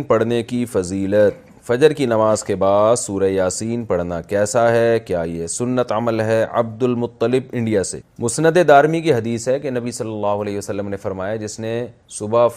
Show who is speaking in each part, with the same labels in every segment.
Speaker 1: پڑھنے کی فضیلت۔ فجر کی نماز کے بعد سورہ یاسین پڑھنا کیسا ہے؟ کیا یہ سنت عمل ہے؟ عبد المطلب انڈیا سے۔ مسند دارمی کی حدیث ہے کہ نبی صلی اللہ علیہ وسلم نے فرمایا جس نے صبح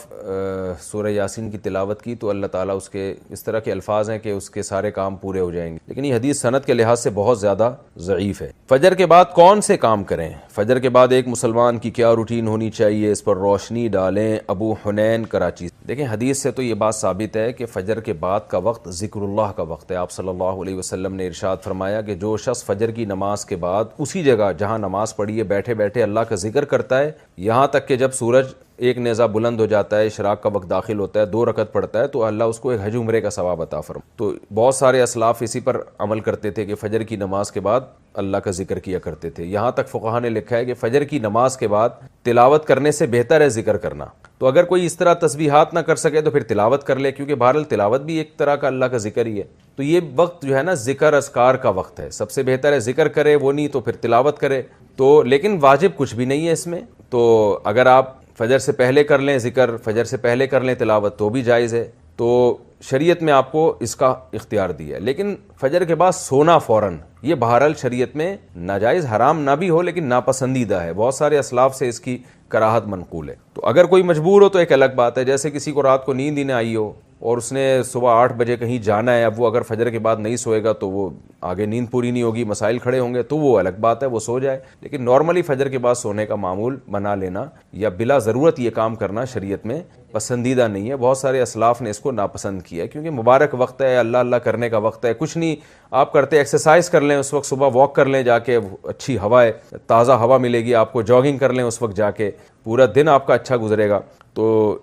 Speaker 1: سورہ یاسین کی تلاوت کی تو اللہ تعالیٰ اس کے اس طرح کے الفاظ ہیں کہ اس کے سارے کام پورے ہو جائیں گے، لیکن یہ حدیث سند کے لحاظ سے بہت زیادہ ضعیف ہے۔ فجر کے بعد کون سے کام کریں؟ فجر کے بعد ایک مسلمان کی کیا روٹین ہونی چاہیے، اس پر روشنی ڈالیں۔ ابو حنین کراچی۔ دیکھیں حدیث سے تو یہ بات ثابت ہے کہ فجر کے بعد کا وقت ذکر اللہ کا وقت ہے۔ آپ صلی اللہ علیہ وسلم نے ارشاد فرمایا کہ جو شخص فجر کی نماز کے بعد اسی جگہ جہاں نماز پڑھی ہے بیٹھے بیٹھے اللہ کا ذکر کرتا ہے یہاں تک کہ جب سورج ایک نیزہ بلند ہو جاتا ہے، اشراق کا وقت داخل ہوتا ہے، 2 رکعت پڑھتا ہے تو اللہ اس کو ایک حج عمرے کا ثواب عطا فرماتا۔ تو بہت سارے اسلاف اسی پر عمل کرتے تھے کہ فجر کی نماز کے بعد اللہ کا ذکر کیا کرتے تھے۔ یہاں تک فقہا نے لکھا ہے کہ فجر کی نماز کے بعد تلاوت کرنے سے بہتر ہے ذکر کرنا۔ تو اگر کوئی اس طرح تسبیحات نہ کر سکے تو پھر تلاوت کر لے، کیونکہ بہرحال تلاوت بھی ایک طرح کا اللہ کا ذکر ہی ہے۔ تو یہ وقت جو ہے نا ذکر اذکار کا وقت ہے، سب سے بہتر ہے ذکر کرے، وہ نہیں تو پھر تلاوت کرے۔ تو لیکن واجب کچھ بھی نہیں ہے اس میں، تو اگر آپ فجر سے پہلے کر لیں ذکر، فجر سے پہلے کر لیں تلاوت تو بھی جائز ہے۔ تو شریعت میں آپ کو اس کا اختیار دیا ہے، لیکن فجر کے بعد سونا فوراً یہ بہرحال شریعت میں ناجائز حرام نہ بھی ہو لیکن ناپسندیدہ ہے۔ بہت سارے اسلاف سے اس کی کراہت منقول ہے۔ تو اگر کوئی مجبور ہو تو ایک الگ بات ہے، جیسے کسی کو رات کو نیند ہی نہ آئی ہو اور اس نے صبح 8 بجے کہیں جانا ہے، اب وہ اگر فجر کے بعد نہیں سوئے گا تو وہ آگے نیند پوری نہیں ہوگی، مسائل کھڑے ہوں گے، تو وہ الگ بات ہے، وہ سو جائے۔ لیکن نارملی فجر کے بعد سونے کا معمول بنا لینا یا بلا ضرورت یہ کام کرنا شریعت میں پسندیدہ نہیں ہے۔ بہت سارے اسلاف نے اس کو ناپسند کیا ہے کیونکہ مبارک وقت ہے، اللہ اللہ کرنے کا وقت ہے۔ کچھ نہیں آپ کرتے، ایکسرسائز کر لیں اس وقت، صبح واک کر لیں جا کے، اچھی ہوا ہے، تازہ ہوا ملے گی آپ کو، جاگنگ کر لیں اس وقت جا کے، پورا دن آپ کا اچھا گزرے گا۔ تو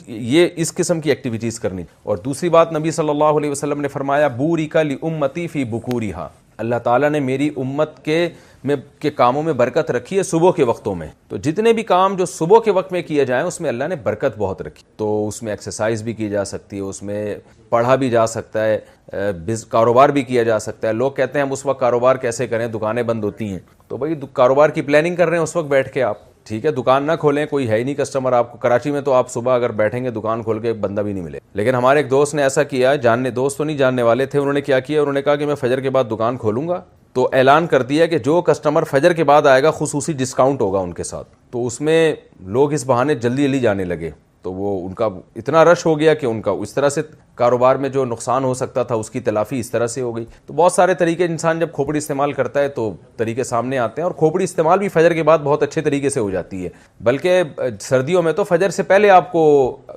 Speaker 1: یہ اس قسم کی ایکٹیویٹیز کرنی۔ اور دوسری بات نبی صلی اللہ علیہ وسلم نے فرمایا بورک لامتی فی بکورہا، اللہ تعالیٰ نے میری امت کے کاموں میں برکت رکھی ہے صبح کے وقتوں میں۔ تو جتنے بھی کام جو صبح کے وقت میں کیے جائیں اس میں اللہ نے برکت بہت رکھی، تو اس میں ایکسرسائز بھی کی جا سکتی ہے، اس میں پڑھا بھی جا سکتا ہے، کاروبار بھی کیا جا سکتا ہے۔ لوگ کہتے ہیں ہم اس وقت کاروبار کیسے کریں، دکانیں بند ہوتی ہیں، تو بھائی کاروبار کی پلاننگ کر رہے ہیں اس وقت بیٹھ کے آپ، ٹھیک ہے، دکان نہ کھولیں، کوئی ہے ہی نہیں کسٹمر آپ کو۔ کراچی میں تو آپ صبح اگر بیٹھیں گے دکان کھول کے ایک بندہ بھی نہیں ملے، لیکن ہمارے ایک دوست نے ایسا کیا، دوست تو نہیں جاننے والے تھے، انہوں نے کیا کیا، انہوں نے کہا کہ میں فجر کے بعد دکان کھولوں گا، تو اعلان کر دیا کہ جو کسٹمر فجر کے بعد آئے گا خصوصی ڈسکاؤنٹ ہوگا ان کے ساتھ۔ تو اس میں لوگ اس بہانے جلدی جلدی جانے لگے، تو وہ ان کا اتنا رش ہو گیا کہ ان کا اس طرح سے کاروبار میں جو نقصان ہو سکتا تھا اس کی تلافی اس طرح سے ہو گئی۔ تو بہت سارے طریقے، انسان جب کھوپڑی استعمال کرتا ہے تو طریقے سامنے آتے ہیں، اور کھوپڑی استعمال بھی فجر کے بعد بہت اچھے طریقے سے ہو جاتی ہے۔ بلکہ سردیوں میں تو فجر سے پہلے آپ کو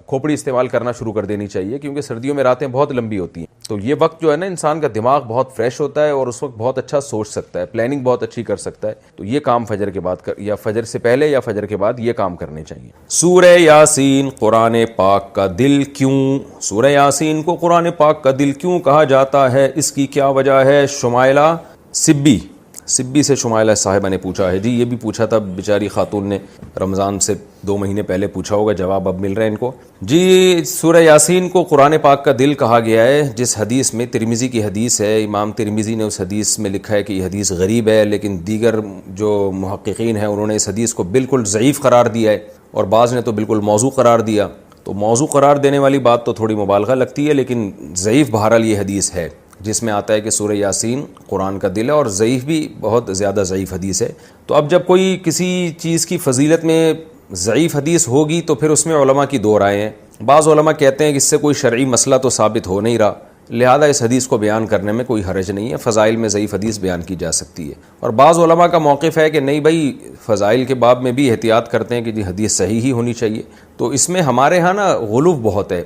Speaker 1: کھوپڑی استعمال کرنا شروع کر دینی چاہیے، کیونکہ سردیوں میں راتیں بہت لمبی ہوتی ہیں، تو یہ وقت جو ہے نا انسان کا دماغ بہت فریش ہوتا ہے اور اس وقت بہت اچھا سوچ سکتا ہے، پلاننگ بہت اچھی کر سکتا ہے۔ تو یہ کام فجر کے بعد یا فجر سے پہلے یا فجر کے بعد یہ کام کرنے چاہیے۔ سورہ یاسین قرآن پاک کا دل کیوں؟ سورہ یاسین کو قرآن پاک کا دل کیوں کہا جاتا ہے، اس کی کیا وجہ ہے؟ شمائلہ سبی سے شمائلہ صاحبہ نے پوچھا ہے۔ جی یہ بھی پوچھا تھا بیچاری خاتون نے، رمضان سے 2 مہینے پہلے پوچھا ہوگا، جواب اب مل رہا ہے ان کو۔ جی سورہ یاسین کو قرآن پاک کا دل کہا گیا ہے، جس حدیث میں ترمذی کی حدیث ہے، امام ترمذی نے اس حدیث میں لکھا ہے کہ یہ حدیث غریب ہے، لیکن دیگر جو محققین ہیں انہوں نے اس حدیث کو بالکل ضعیف قرار دیا ہے، اور بعض نے تو بالکل موضوع قرار دیا۔ تو موضوع قرار دینے والی بات تو تھوڑی مبالغہ لگتی ہے، لیکن ضعیف بہرحال یہ حدیث ہے جس میں آتا ہے کہ سورہ یاسین قرآن کا دل ہے، اور ضعیف بھی بہت زیادہ ضعیف حدیث ہے۔ تو اب جب کوئی کسی چیز کی فضیلت میں ضعیف حدیث ہوگی تو پھر اس میں علماء کی 2 رائے ہیں۔ بعض علماء کہتے ہیں کہ اس سے کوئی شرعی مسئلہ تو ثابت ہو نہیں رہا، لہذا اس حدیث کو بیان کرنے میں کوئی حرج نہیں ہے، فضائل میں ضعیف حدیث بیان کی جا سکتی ہے۔ اور بعض علماء کا موقف ہے کہ نہیں بھائی، فضائل کے باب میں بھی احتیاط کرتے ہیں کہ جی حدیث صحیح ہی ہونی چاہیے۔ تو اس میں ہمارے ہاں نا غلو بہت ہے۔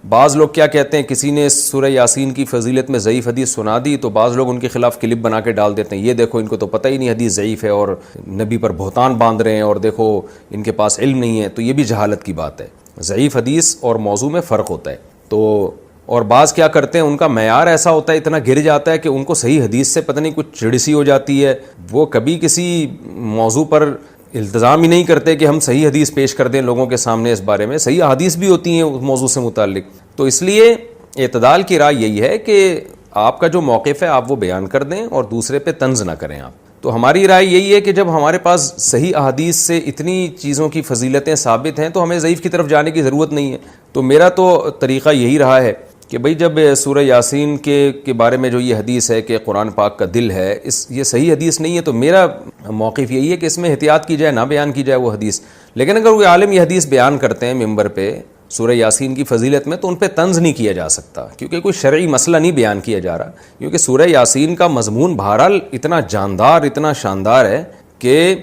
Speaker 1: بعض لوگ کیا کہتے ہیں، کسی نے سورہ یاسین کی فضیلت میں ضعیف حدیث سنا دی تو بعض لوگ ان کے خلاف کلپ بنا کے ڈال دیتے ہیں، یہ دیکھو ان کو تو پتہ ہی نہیں حدیث ضعیف ہے اور نبی پر بہتان باندھ رہے ہیں، اور دیکھو ان کے پاس علم نہیں ہے۔ تو یہ بھی جہالت کی بات ہے، ضعیف حدیث اور موضوع میں فرق ہوتا ہے۔ تو اور بعض کیا کرتے ہیں، ان کا معیار ایسا ہوتا ہے، اتنا گر جاتا ہے کہ ان کو صحیح حدیث سے پتہ نہیں کچھ چڑ سی ہو جاتی ہے، وہ کبھی کسی موضوع پر التزام ہی نہیں کرتے کہ ہم صحیح حدیث پیش کر دیں لوگوں کے سامنے۔ اس بارے میں صحیح احادیث بھی ہوتی ہیں اس موضوع سے متعلق۔ تو اس لیے اعتدال کی رائے یہی ہے کہ آپ کا جو موقف ہے آپ وہ بیان کر دیں اور دوسرے پہ طنز نہ کریں آپ۔ تو ہماری رائے یہی ہے کہ جب ہمارے پاس صحیح احادیث سے اتنی چیزوں کی فضیلتیں ثابت ہیں تو ہمیں ضعیف کی طرف جانے کی ضرورت نہیں ہے. تو میرا تو طریقہ یہی رہا ہے کہ بھئی جب سورہ یاسین کے بارے میں جو یہ حدیث ہے کہ قرآن پاک کا دل ہے، یہ صحیح حدیث نہیں ہے، تو میرا موقف یہی ہے کہ اس میں احتیاط کی جائے، نہ بیان کی جائے وہ حدیث. لیکن اگر وہ عالم یہ حدیث بیان کرتے ہیں ممبر پہ سورہ یاسین کی فضیلت میں، تو ان پہ طنز نہیں کیا جا سکتا، کیونکہ کوئی شرعی مسئلہ نہیں بیان کیا جا رہا. کیونکہ سورہ یاسین کا مضمون بہرحال اتنا جاندار، اتنا شاندار ہے کہ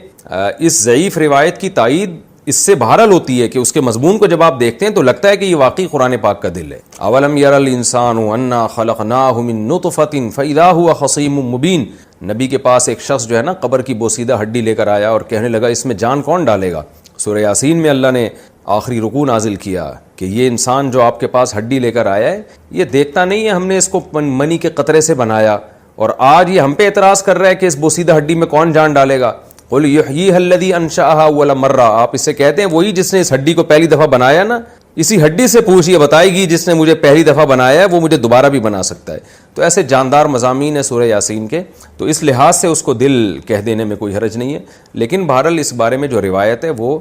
Speaker 1: اس ضعیف روایت کی تائید اس سے بہرحال ہوتی ہے کہ اس کے مضمون کو جب آپ دیکھتے ہیں تو لگتا ہے کہ یہ واقعی قرآن پاک کا دل ہے. اولم یر الانسان انا خلقناہ من نطفۃ فاذا هو خصیم مبین. نبی کے پاس ایک شخص جو ہے نا قبر کی بوسیدہ ہڈی لے کر آیا اور کہنے لگا اس میں جان کون ڈالے گا. سورہ یاسین میں اللہ نے آخری رکوع نازل کیا کہ یہ انسان جو آپ کے پاس ہڈی لے کر آیا ہے یہ دیکھتا نہیں ہے ہم نے اس کو منی کے قطرے سے بنایا، اور آج یہ ہم پہ اعتراض کر رہا ہے کہ اس بوسیدہ ہڈی میں کون جان ڈالے گا. قل یحییھا الذی انشأھا اول مرہ. آپ اس سے کہتے ہیں وہی جس نے اس ہڈی کو پہلی دفعہ بنایا نا، اسی ہڈی سے پوچھئے، بتائے گی جس نے مجھے پہلی دفعہ بنایا ہے وہ مجھے دوبارہ بھی بنا سکتا ہے. تو ایسے جاندار مضامین ہیں سورہ یاسین کے، تو اس لحاظ سے اس کو دل کہہ دینے میں کوئی حرج نہیں ہے. لیکن بہرحال اس بارے میں جو روایت ہے وہ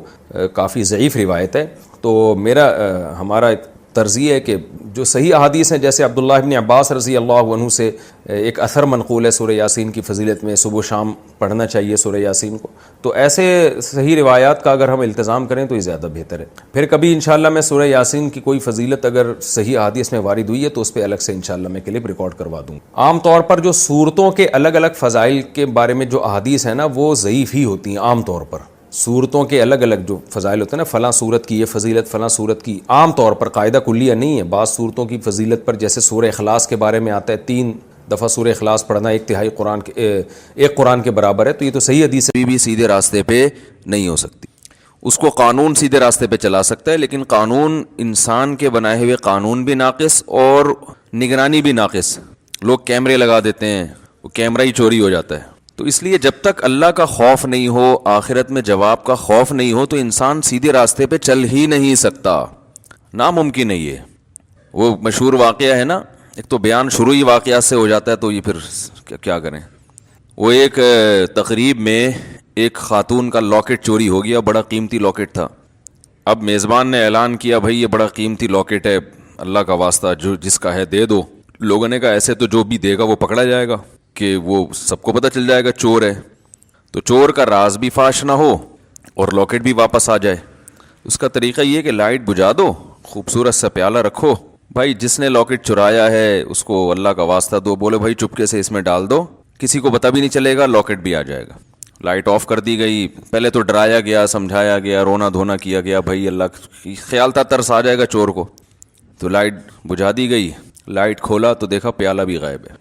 Speaker 1: کافی ضعیف روایت ہے. تو ہمارا طرز یہ ہے کہ جو صحیح احادیث ہیں، جیسے عبداللہ ابن عباس رضی اللہ عنہ سے ایک اثر منقول ہے سورہ یاسین کی فضیلت میں، صبح و شام پڑھنا چاہیے سورہ یاسین کو. تو ایسے صحیح روایات کا اگر ہم التزام کریں تو یہ زیادہ بہتر ہے. پھر کبھی انشاءاللہ میں سورہ یاسین کی کوئی فضیلت اگر صحیح احادیث میں وارد ہوئی ہے تو اس پہ الگ سے انشاءاللہ میں کلپ ریکارڈ کروا دوں. عام طور پر جو صورتوں کے الگ الگ فضائل کے بارے میں جو احادیث ہیں نا وہ ضعیف ہی ہوتی ہیں. عام طور پر صورتوں کے الگ الگ جو فضائل ہوتے ہیں نا، فلاں صورت کی یہ فضیلت، فلاں صورت کی، عام طور پر قاعدہ کلیہ نہیں ہے. بعض صورتوں کی فضیلت پر جیسے سورہ اخلاص کے بارے میں آتا ہے 3 دفعہ سورہ اخلاص پڑھنا ایک قرآن کے برابر ہے. تو یہ تو صحیح حدیث ہے، بھی سیدھے راستے پہ نہیں ہو سکتی. اس کو قانون سیدھے راستے پہ چلا سکتا ہے، لیکن قانون انسان کے بنائے ہوئے قانون بھی ناقص اور نگرانی بھی ناقص. لوگ کیمرے لگا دیتے ہیں، وہ کیمرہ ہی چوری ہو جاتا ہے. تو اس لیے جب تک اللہ کا خوف نہیں ہو، آخرت میں جواب کا خوف نہیں ہو، تو انسان سیدھے راستے پہ چل ہی نہیں سکتا. ناممکن ہے یہ. وہ مشہور واقعہ ہے نا، ایک تو بیان شروع ہی واقعات سے ہو جاتا ہے تو یہ پھر کیا کریں. وہ ایک تقریب میں ایک خاتون کا لاکٹ چوری ہو گیا، بڑا قیمتی لاکٹ تھا. اب میزبان نے اعلان کیا بھائی یہ بڑا قیمتی لاکٹ ہے، اللہ کا واسطہ جو جس کا ہے دے دو. لوگوں نے کہا ایسے تو جو بھی دے گا وہ پکڑا جائے گا، کہ وہ سب کو پتہ چل جائے گا چور ہے، تو چور کا راز بھی فاش نہ ہو اور لاکٹ بھی واپس آ جائے. اس کا طریقہ یہ ہے کہ لائٹ بجھا دو، خوبصورت سا پیالہ رکھو، بھائی جس نے لاکٹ چرایا ہے اس کو اللہ کا واسطہ دو، بولے بھائی چپکے سے اس میں ڈال دو، کسی کو پتہ بھی نہیں چلے گا، لاکٹ بھی آ جائے گا. لائٹ آف کر دی گئی. پہلے تو ڈرایا گیا، سمجھایا گیا، رونا دھونا کیا گیا، بھائی اللہ خیال تھا ترس آ جائے گا چور کو. تو لائٹ بجھا دی گئی. لائٹ کھولا تو دیکھا پیالہ بھی غائب ہے.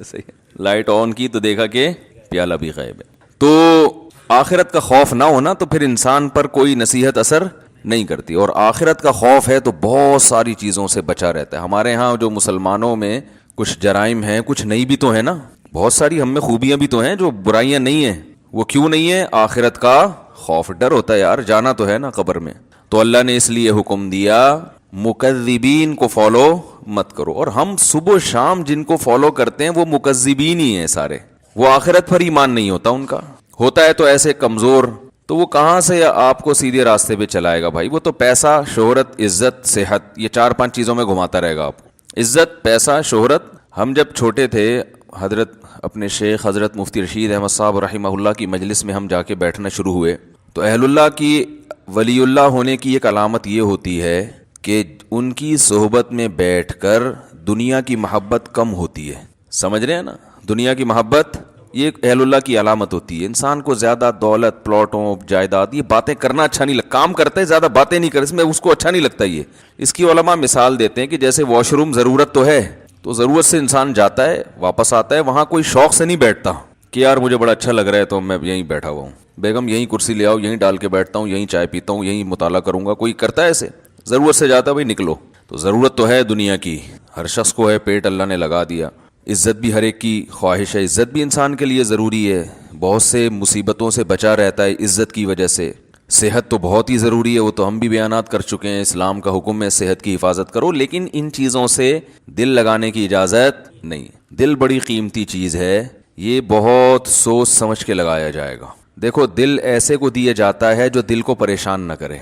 Speaker 1: صحیح. لائٹ آن کی تو دیکھا کہ پیالہ بھی غائب ہے. تو آخرت کا خوف نہ ہونا تو پھر انسان پر کوئی نصیحت اثر نہیں کرتی، اور آخرت کا خوف ہے تو بہت ساری چیزوں سے بچا رہتا ہے. ہمارے ہاں جو مسلمانوں میں کچھ جرائم ہیں، کچھ نہیں بھی تو ہیں نا، بہت ساری ہم میں خوبیاں بھی تو ہیں جو برائیاں نہیں ہیں. وہ کیوں نہیں ہیں؟ آخرت کا خوف، ڈر ہوتا ہے یار، جانا تو ہے نا قبر میں. تو اللہ نے اس لیے حکم دیا مکذبین کو فالو مت کرو. اور ہم صبح و شام جن کو فالو کرتے ہیں وہ مکذبین ہی ہیں سارے. وہ آخرت پر ایمان نہیں ہوتا ان کا، ہوتا ہے تو ایسے کمزور. تو وہ کہاں سے آپ کو سیدھے راستے پہ چلائے گا بھائی؟ وہ تو پیسہ، شہرت، عزت، صحت، یہ 4-5 چیزوں میں گھماتا رہے گا آپ کو. عزت، پیسہ، شہرت. ہم جب چھوٹے تھے حضرت اپنے شیخ حضرت مفتی رشید احمد صاحب رحمہ اللہ کی مجلس میں ہم جا کے بیٹھنا شروع ہوئے تو اہل اللہ کی، ولی اللہ ہونے کی ایک علامت یہ ہوتی ہے کہ ان کی صحبت میں بیٹھ کر دنیا کی محبت کم ہوتی ہے. سمجھ رہے ہیں نا؟ دنیا کی محبت یہ اہل اللہ کی علامت ہوتی ہے. انسان کو زیادہ دولت، پلاٹوں، جائیداد، یہ باتیں کرنا اچھا نہیں لگتا. کام کرتا ہے زیادہ باتیں نہیں کرتا، اس میں اس کو اچھا نہیں لگتا. یہ اس کی علماء مثال دیتے ہیں کہ جیسے واش روم ضرورت تو ہے، تو ضرورت سے انسان جاتا ہے واپس آتا ہے، وہاں کوئی شوق سے نہیں بیٹھتا کہ یار مجھے بڑا اچھا لگ رہا ہے تو میں یہیں بیٹھا ہوا ہوں، بیگم یہیں کرسی لے آؤ، یہیں ڈال کے بیٹھتا ہوں، یہیں چائے پیتا ہوں، یہیں مطالعہ کروں گا. کوئی کرتا ہے ایسے؟ ضرورت سے جاتا بھائی نکلو. تو ضرورت تو ہے دنیا کی، ہر شخص کو ہے، پیٹ اللہ نے لگا دیا. عزت بھی ہر ایک کی خواہش ہے، عزت بھی انسان کے لیے ضروری ہے، بہت سے مصیبتوں سے بچا رہتا ہے عزت کی وجہ سے. صحت تو بہت ہی ضروری ہے، وہ تو ہم بھی بیانات کر چکے ہیں، اسلام کا حکم ہے صحت کی حفاظت کرو. لیکن ان چیزوں سے دل لگانے کی اجازت نہیں. دل بڑی قیمتی چیز ہے، یہ بہت سوچ سمجھ کے لگایا جائے گا. دیکھو دل ایسے کو دیا جاتا ہے جو دل کو پریشان نہ کرے.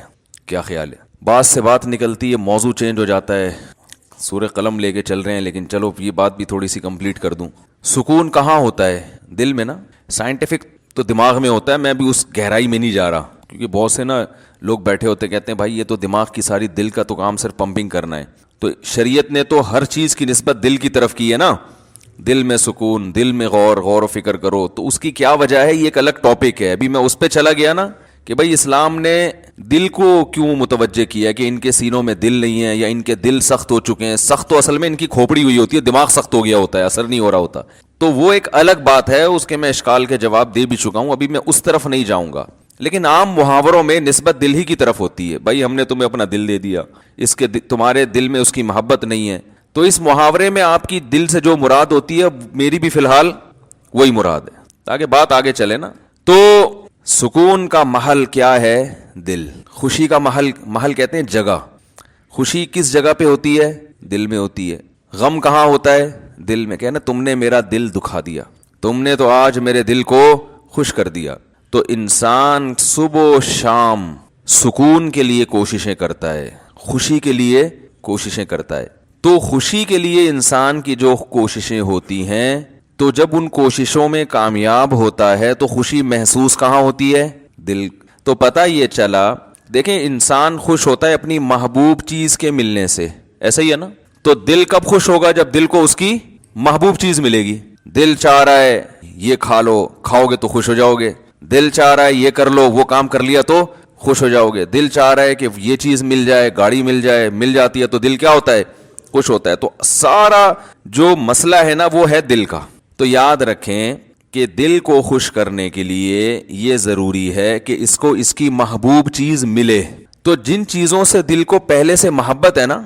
Speaker 1: کیا خیال ہے؟ بات سے بات نکلتی ہے، موضوع چینج ہو جاتا ہے. سورہ قلم لے کے چل رہے ہیں، لیکن چلو یہ بات بھی تھوڑی سی کمپلیٹ کر دوں. سکون کہاں ہوتا ہے؟ دل میں نا. سائنٹیفک تو دماغ میں ہوتا ہے، میں بھی اس گہرائی میں نہیں جا رہا، کیونکہ بہت سے نا لوگ بیٹھے ہوتے کہتے ہیں بھائی یہ تو دماغ کی ساری، دل کا تو کام صرف پمپنگ کرنا ہے. تو شریعت نے تو ہر چیز کی نسبت دل کی طرف کی ہے نا. دل میں سکون، دل میں غور و فکر کرو. تو اس کی کیا وجہ ہے، یہ ایک الگ ٹاپک ہے. ابھی میں اس پہ چلا گیا نا کہ بھائی اسلام نے دل کو کیوں متوجہ کیا کہ ان کے سینوں میں دل نہیں ہے، یا ان کے دل سخت ہو چکے ہیں. سخت تو اصل میں ان کی کھوپڑی ہوئی ہوتی ہے، دماغ سخت ہو گیا ہوتا ہے، اثر نہیں ہو رہا ہوتا. تو وہ ایک الگ بات ہے، اس کے میں اشکال کے جواب دے بھی چکا ہوں، ابھی میں اس طرف نہیں جاؤں گا. لیکن عام محاوروں میں نسبت دل ہی کی طرف ہوتی ہے. بھائی ہم نے تمہیں اپنا دل دے دیا، اس کے تمہارے دل میں اس کی محبت نہیں ہے. تو اس محاورے میں آپ کی دل سے جو مراد ہوتی ہے، میری بھی فی الحال وہی مراد ہے، تاکہ بات آگے چلے نا. تو سکون کا محل کیا ہے؟ دل. خوشی کا محل کہتے ہیں جگہ. خوشی کس جگہ پہ ہوتی ہے؟ دل میں ہوتی ہے. غم کہاں ہوتا ہے؟ دل میں. کہنا تم نے میرا دل دکھا دیا، تم نے تو آج میرے دل کو خوش کر دیا. تو انسان صبح و شام سکون کے لیے کوششیں کرتا ہے، خوشی کے لیے کوششیں کرتا ہے. تو خوشی کے لیے انسان کی جو کوششیں ہوتی ہیں، تو جب ان کوششوں میں کامیاب ہوتا ہے تو خوشی محسوس کہاں ہوتی ہے؟ دل. تو پتہ یہ چلا، دیکھیں انسان خوش ہوتا ہے اپنی محبوب چیز کے ملنے سے، ایسا ہی ہے نا. تو دل کب خوش ہوگا؟ جب دل کو اس کی محبوب چیز ملے گی. دل چاہ رہا ہے یہ کھا لو، کھاؤ گے تو خوش ہو جاؤ گے. دل چاہ رہا ہے یہ کر لو، وہ کام کر لیا تو خوش ہو جاؤ گے. دل چاہ رہا ہے کہ یہ چیز مل جائے، گاڑی مل جائے، مل جاتی ہے تو دل کیا ہوتا ہے؟ خوش ہوتا ہے. تو سارا جو مسئلہ ہے نا وہ ہے دل کا. تو یاد رکھیں کہ دل کو خوش کرنے کے لیے یہ ضروری ہے کہ اس کو اس کی محبوب چیز ملے. تو جن چیزوں سے دل کو پہلے سے محبت ہے نا،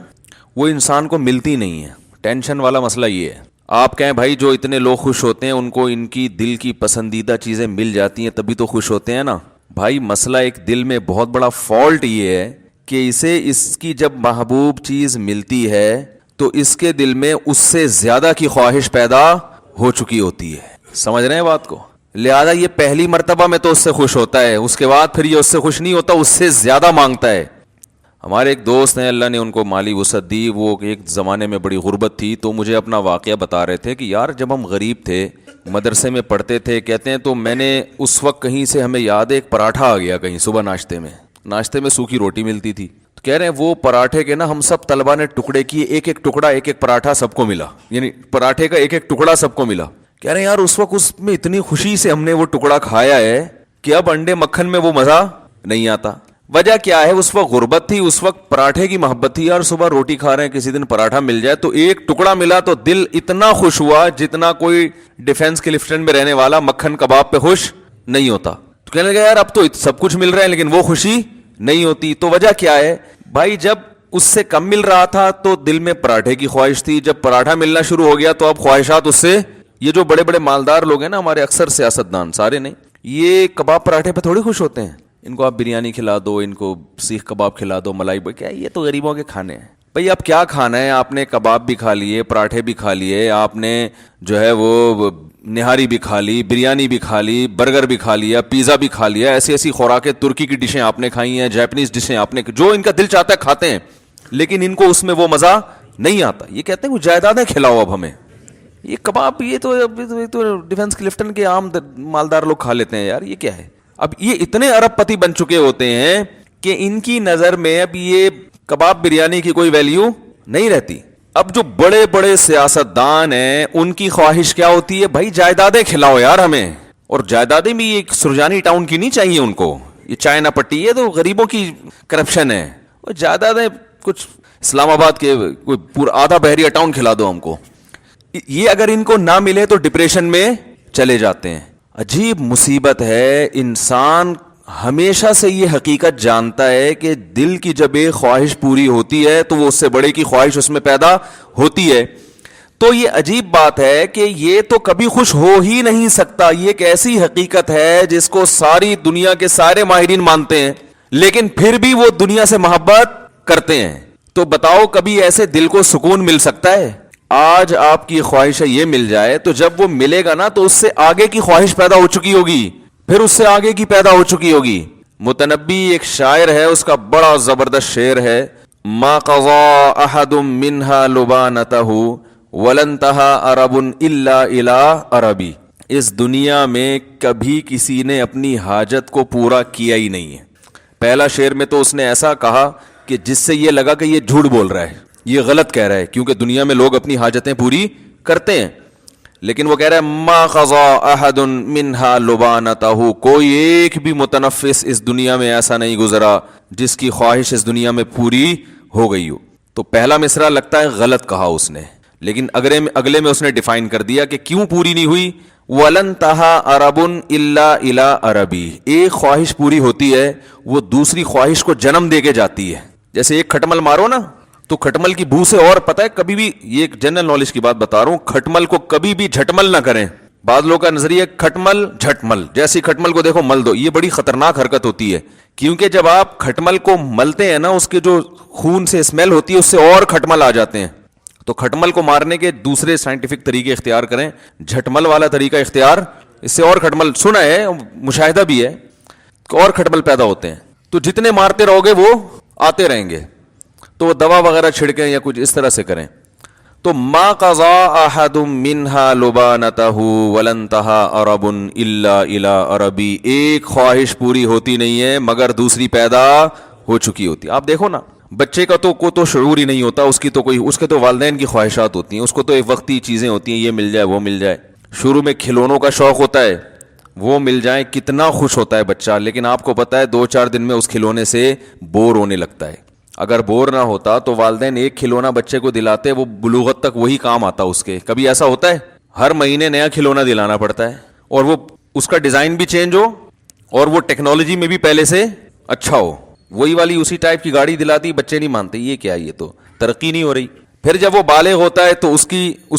Speaker 1: وہ انسان کو ملتی نہیں ہے. ٹینشن والا مسئلہ یہ ہے. آپ کہیں بھائی جو اتنے لوگ خوش ہوتے ہیں ان کو ان کی دل کی پسندیدہ چیزیں مل جاتی ہیں تبھی تو خوش ہوتے ہیں نا. بھائی مسئلہ ایک دل میں بہت بڑا فالٹ یہ ہے کہ اسے اس کی جب محبوب چیز ملتی ہے تو اس کے دل میں اس سے زیادہ کی خواہش پیدا ہو چکی ہوتی ہے. سمجھ رہے ہیں بات کو؟ لہذا یہ پہلی مرتبہ میں تو اس سے خوش ہوتا ہے، اس کے بعد پھر یہ اس سے خوش نہیں ہوتا، اس سے زیادہ مانگتا ہے. ہمارے ایک دوست ہیں، اللہ نے ان کو مالی وسعت دی، وہ ایک زمانے میں بڑی غربت تھی، تو مجھے اپنا واقعہ بتا رہے تھے کہ یار جب ہم غریب تھے، مدرسے میں پڑھتے تھے، کہتے ہیں تو میں نے اس وقت کہیں سے ہمیں یاد ہے ایک پراٹھا آ گیا کہیں صبح ناشتے میں سوکھی روٹی ملتی تھی. تو کہہ رہے ہیں وہ پراٹھے کے نا ہم سب طلبہ نے ٹکڑے کیے، ایک ایک ٹکڑا، ایک ایک پراٹھا سب کو ملا، یعنی پراٹھے کا ایک ایک ٹکڑا سب کو ملا. کہہ رہے ہیں یار اس وقت اس میں اتنی خوشی سے ہم نے وہ ٹکڑا کھایا ہے کہ اب انڈے مکھن میں وہ مزہ نہیں آتا. وجہ کیا ہے؟ اس وقت غربت تھی، اس وقت پراٹھے کی محبت تھی. یار صبح روٹی کھا رہے ہیں، کسی دن پراٹھا مل جائے تو ایک ٹکڑا ملا تو دل اتنا خوش ہوا جتنا کوئی ڈیفنس کے لیفٹینٹ میں رہنے والا مکھن کباب پہ خوش نہیں ہوتا. تو کہنے لگا یار اب تو سب کچھ مل رہا ہے لیکن وہ خوشی نہیں ہوتی. تو وجہ کیا ہے بھائی؟ جب اس سے کم مل رہا تھا تو دل میں پراٹھے کی خواہش تھی، جب پراٹھا ملنا شروع ہو گیا تو اب خواہشات اس سے. یہ جو بڑے بڑے مالدار لوگ ہیں نا ہمارے، اکثر سیاستدان، سارے نہیں، یہ کباب پراٹھے پہ تھوڑی خوش ہوتے ہیں. ان کو آپ بریانی کھلا دو، ان کو سیخ کباب کھلا دو، ملائی کیا یہ تو غریبوں کے کھانے ہیں. بھئی اب کیا کھانا ہے؟ آپ نے کباب بھی کھا لیے، پراٹھے بھی کھا لیے، آپ نے جو ہے وہ نہاری بھی کھا لی، بریانی بھی کھا لی، برگر بھی کھا لیا، پیزا بھی کھا لیا، ایسی ایسی خوراکیں، ترکی کی ڈشیں آپ نے کھائی ہیں، جاپنیز ڈشیں آپ نے، جو ان کا دل چاہتا ہے کھاتے ہیں، لیکن ان کو اس میں وہ مزہ نہیں آتا. یہ کہتے ہیں وہ جائیدادیں کھلاؤ اب ہمیں. یہ کباب یہ تو ڈیفنس کلفٹن کے عام مالدار لوگ کھا لیتے ہیں. یار یہ کیا ہے؟ اب یہ اتنے ارب پتی بن چکے ہوتے ہیں کہ ان کی نظر میں اب یہ کباب بریانی کی کوئی ویلیو نہیں رہتی. اب جو بڑے بڑے سیاستدان ہیں ان کی خواہش کیا ہوتی ہے؟ بھائی جائیدادیں کھلاؤ یار ہمیں. اور جائیدادیں بھی یہ سرجانی ٹاؤن کی نہیں چاہیے ان کو، یہ چائنا پٹی ہے تو غریبوں کی کرپشن ہے. اور جائیدادیں کچھ اسلام آباد کے کوئی پورا آدھا بحریہ ٹاؤن کھلا دو ہم کو. یہ اگر ان کو نہ ملے تو ڈپریشن میں چلے جاتے ہیں. عجیب مصیبت ہے. انسان ہمیشہ سے یہ حقیقت جانتا ہے کہ دل کی جب ایک خواہش پوری ہوتی ہے تو وہ اس سے بڑے کی خواہش اس میں پیدا ہوتی ہے. تو یہ عجیب بات ہے کہ یہ تو کبھی خوش ہو ہی نہیں سکتا. یہ ایک ایسی حقیقت ہے جس کو ساری دنیا کے سارے ماہرین مانتے ہیں لیکن پھر بھی وہ دنیا سے محبت کرتے ہیں. تو بتاؤ کبھی ایسے دل کو سکون مل سکتا ہے؟ آج آپ کی خواہش یہ مل جائے تو جب وہ ملے گا نا تو اس سے آگے کی خواہش پیدا ہو چکی ہوگی، پھر اس سے آگے کی پیدا ہو چکی ہوگی. متنبی ایک شاعر ہے، اس کا بڑا زبردست شعر ہے، ما قضا احد منها لبانته ولن تها عرب الا الى عربی. اس دنیا میں کبھی کسی نے اپنی حاجت کو پورا کیا ہی نہیں ہے. پہلا شعر میں تو اس نے ایسا کہا کہ جس سے یہ لگا کہ یہ جھوٹ بول رہا ہے، یہ غلط کہہ رہا ہے، کیونکہ دنیا میں لوگ اپنی حاجتیں پوری کرتے ہیں. لیکن وہ کہہ رہا ہے ما قضا احد منها لبانته، کوئی ایک بھی متنفس اس دنیا میں ایسا نہیں گزرا جس کی خواہش اس دنیا میں پوری ہو گئی ہو. تو پہلا مصرع لگتا ہے غلط کہا اس نے، لیکن اگلے میں اس نے ڈیفائن کر دیا کہ کیوں پوری نہیں ہوئی. وَلَن تَهَا عَرَبٌ إِلَّا إِلَىٰ عَرَبِي، ایک خواہش پوری ہوتی ہے وہ دوسری خواہش کو جنم دے کے جاتی ہے. جیسے ایک کھٹمل مارو نا تو کھٹمل کی بو سے، اور پتہ ہے کبھی بھی، یہ ایک جنرل نالج کی بات بتا رہا ہوں، کھٹمل کو کبھی بھی جھٹمل نہ کریں. بعض لوگوں کا نظریہ کھٹمل جھٹمل، جیسی کھٹمل کو دیکھو مل دو، یہ بڑی خطرناک حرکت ہوتی ہے. کیونکہ جب آپ کھٹمل کو ملتے ہیں نا، اس کے جو خون سے اسمیل ہوتی ہے اس سے اور کھٹمل آ جاتے ہیں. تو کھٹمل کو مارنے کے دوسرے سائنٹیفک طریقے اختیار کریں، جھٹمل والا طریقہ اختیار، اس سے اور کھٹمل، سنا ہے مشاہدہ بھی ہے، اور کھٹمل پیدا ہوتے ہیں. تو جتنے مارتے رہو گے وہ آتے رہیں گے. تو وہ دوا وغیرہ چھڑکیں یا کچھ اس طرح سے کریں. تو ما قضا احد منها لبانته ولن تها عرب الا الى عربی، ایک خواہش پوری ہوتی نہیں ہے مگر دوسری پیدا ہو چکی ہوتی. آپ دیکھو نا، بچے کا تو شعور ہی نہیں ہوتا، اس کے تو والدین کی خواہشات ہوتی ہیں، اس کو تو ایک وقتی چیزیں ہوتی ہیں، یہ مل جائے وہ مل جائے. شروع میں کھلونوں کا شوق ہوتا ہے، وہ مل جائیں کتنا خوش ہوتا ہے بچہ، لیکن آپ کو پتا ہے 2-4 دن میں اس کھلونے سے بور ہونے لگتا ہے. اگر بور نہ ہوتا تو والدین ایک کھلونا بچے کو دلاتے، وہ بلوغت تک وہی کام آتا اس کے. کبھی ایسا ہوتا ہے؟ ہر مہینے نیا کھلونا دلانا پڑتا ہے، اور وہ اس کا ڈیزائن بھی چینج ہو اور وہ ٹیکنالوجی میں بھی پہلے سے اچھا ہو. وہی والی اسی ٹائپ کی گاڑی دلاتی، بچے نہیں مانتے، یہ کیا، یہ تو ترقی نہیں ہو رہی. پھر جب وہ بالغ ہوتا ہے تو اس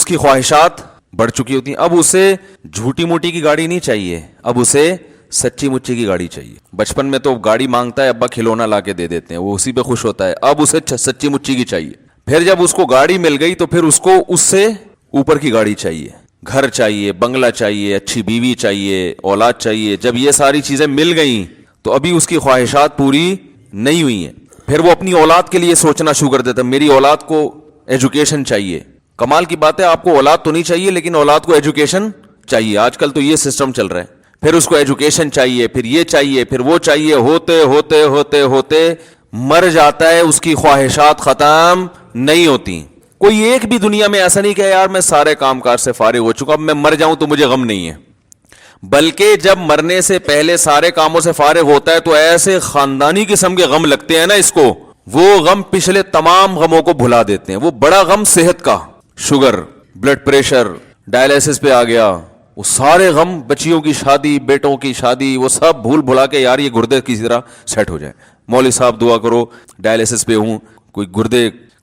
Speaker 1: کی خواہشات بڑھ چکی ہوتی ہیں. اب اسے جھوٹی موٹی کی گاڑی نہیں چاہیے، اب اسے سچی مچی کی گاڑی چاہیے. بچپن میں تو گاڑی مانگتا ہے، ابا کھلونا لا کے دے دیتے ہیں، وہ اسی پہ خوش ہوتا ہے. اب اسے سچی مچی کی چاہیے. پھر جب اس کو گاڑی مل گئی تو پھر اس کو اس سے اوپر کی گاڑی چاہیے، گھر چاہیے، بنگلہ چاہیے، اچھی بیوی چاہیے، اولاد چاہیے. جب یہ ساری چیزیں مل گئیں تو ابھی اس کی خواہشات پوری نہیں ہوئی ہیں. پھر وہ اپنی اولاد کے لیے سوچنا شروع کر دیتا ہے، میری اولاد کو ایجوکیشن چاہیے. کمال کی بات ہے، آپ کو اولاد تو نہیں چاہیے لیکن اولاد کو ایجوکیشن چاہیے. آج کل تو یہ سسٹم چل رہا ہے. پھر اس کو ایجوکیشن چاہیے، پھر یہ چاہیے، پھر وہ چاہیے، ہوتے ہوتے ہوتے ہوتے مر جاتا ہے. اس کی خواہشات ختم نہیں ہوتی. کوئی ایک بھی دنیا میں ایسا نہیں کہ یار میں سارے کام کار سے فارغ ہو چکا، اب میں مر جاؤں تو مجھے غم نہیں ہے. بلکہ جب مرنے سے پہلے سارے کاموں سے فارغ ہوتا ہے تو ایسے خاندانی قسم کے غم لگتے ہیں نا اس کو، وہ غم پچھلے تمام غموں کو بھلا دیتے ہیں. وہ بڑا غم صحت کا، شوگر، بلڈ پریشر، ڈائلیسس پہ آ گیا، وہ سارے غم، بچیوں کی شادی، بیٹوں کی شادی، وہ سب بھول بھلا کے یار یہ گردے کسی طرح سیٹ ہو جائے. مولوی صاحب دعا کرو، ڈائلیسس پہ ہوں، کوئی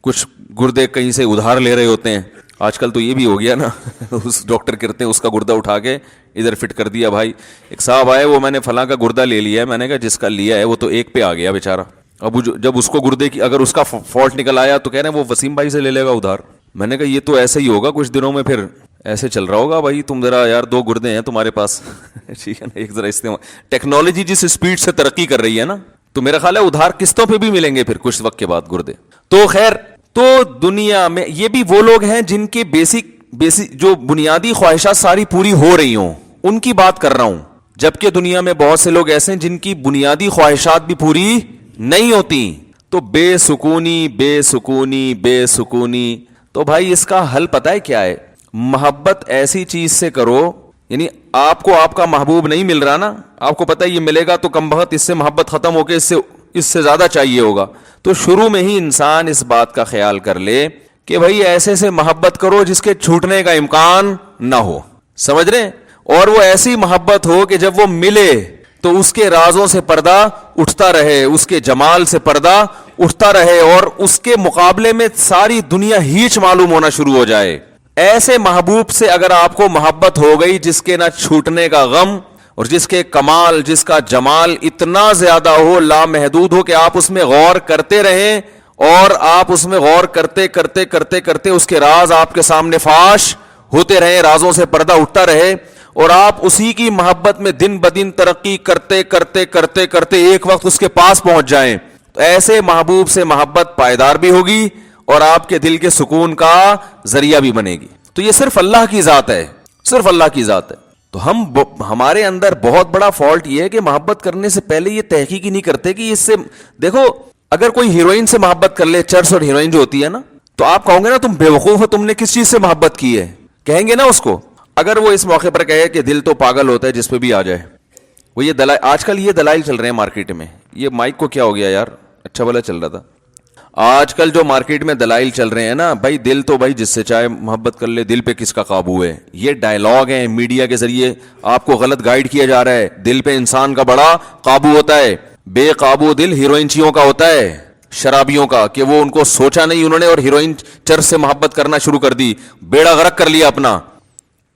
Speaker 1: کچھ گردے کہیں سے ادھار لے رہے ہوتے ہیں. آج کل تو یہ بھی ہو گیا نا اس ڈاکٹر کرتے ہیں اس کا گردہ اٹھا کے ادھر فٹ کر دیا. بھائی ایک صاحب آئے، وہ میں نے فلاں کا گردہ لے لیا ہے. میں نے کہا جس کا لیا ہے وہ تو ایک پہ آ گیا بیچارہ. اب جب اس کو گردے کی اگر اس کا فالٹ نکل آیا تو کہہ رہے ہیں وہ وسیم بھائی سے لے لے گا ادھار. میں نے کہا یہ تو ایسے ہی ہوگا کچھ دنوں میں، پھر ایسے چل رہا ہوگا. بھائی تم ذرا یار 2 گردے ہیں تمہارے پاس ٹھیک ہے نا، ایک ذرا استعمال. ٹیکنالوجی جس اسپیڈ سے ترقی کر رہی ہے نا، تو میرا خیال ہے ادھار قسطوں پہ بھی ملیں گے پھر کچھ وقت کے بعد گردے. تو خیر، تو دنیا میں یہ بھی وہ لوگ ہیں جن کے بیسک جو بنیادی خواہشات ساری پوری ہو رہی ہوں، ان کی بات کر رہا ہوں. جبکہ دنیا میں بہت سے لوگ ایسے ہیں جن کی بنیادی خواہشات بھی پوری نہیں ہوتی. تو بے سکونی بے سکونی بے سکونی. تو بھائی اس کا حل پتہ ہے کیا ہے؟ محبت ایسی چیز سے کرو، یعنی آپ کو آپ کا محبوب نہیں مل رہا نا، آپ کو پتہ ہے یہ ملے گا تو کم بخت اس سے محبت ختم ہو کے اس سے زیادہ چاہیے ہوگا. تو شروع میں ہی انسان اس بات کا خیال کر لے کہ بھائی ایسے سے محبت کرو جس کے چھوٹنے کا امکان نہ ہو. سمجھ رہے ہیں؟ اور وہ ایسی محبت ہو کہ جب وہ ملے تو اس کے رازوں سے پردہ اٹھتا رہے، اس کے جمال سے پردہ اٹھتا رہے، اور اس کے مقابلے میں ساری دنیا ہیچ معلوم ہونا شروع ہو جائے. ایسے محبوب سے اگر آپ کو محبت ہو گئی جس کے نہ چھوٹنے کا غم، اور جس کے کمال، جس کا جمال اتنا زیادہ ہو، لامحدود ہو، کہ آپ اس میں غور کرتے رہیں اور آپ اس میں غور کرتے کرتے کرتے کرتے اس کے راز آپ کے سامنے فاش ہوتے رہے, رازوں سے پردہ اٹھتا رہے, اور آپ اسی کی محبت میں دن بدن ترقی کرتے کرتے کرتے کرتے ایک وقت اس کے پاس پہنچ جائیں, تو ایسے محبوب سے محبت پائیدار بھی ہوگی اور آپ کے دل کے سکون کا ذریعہ بھی بنے گی. تو یہ صرف اللہ کی ذات ہے, صرف اللہ کی ذات ہے. تو ہمارے اندر بہت بڑا فالٹ یہ ہے کہ محبت کرنے سے پہلے یہ تحقیق ہی نہیں کرتے کہ اس سے, دیکھو اگر کوئی ہیروئن سے محبت کر لے, چرس اور ہیروئن جو ہوتی ہے نا, تو آپ کہو گے نا تم بے وقوف ہو, تم نے کس چیز سے محبت کی ہے, کہیں گے نا اس کو. اگر وہ اس موقع پر کہے کہ دل تو پاگل ہوتا ہے جس پہ بھی آ جائے, وہ یہ دلائل, آج کل یہ دلائل چل رہے ہیں مارکیٹ میں. یہ مائک کو کیا ہو گیا یار, اچھا بھلا چل رہا تھا. آج کل جو مارکیٹ میں دلائل چل رہے ہیں نا, بھائی دل تو بھائی جس سے چاہے محبت کر لے, دل پہ کس کا قابو ہے. یہ ڈائلاگ ہیں میڈیا کے ذریعے آپ کو غلط گائیڈ کیا جا رہا ہے. دل پہ انسان کا بڑا قابو ہوتا ہے, بے قابو دل ہیروئنچیوں کا ہوتا ہے, شرابیوں کا, کہ وہ ان کو سوچا نہیں انہوں نے اور ہیروئن چرس سے محبت کرنا شروع کر دی, بیڑا غرق کر لیا اپنا.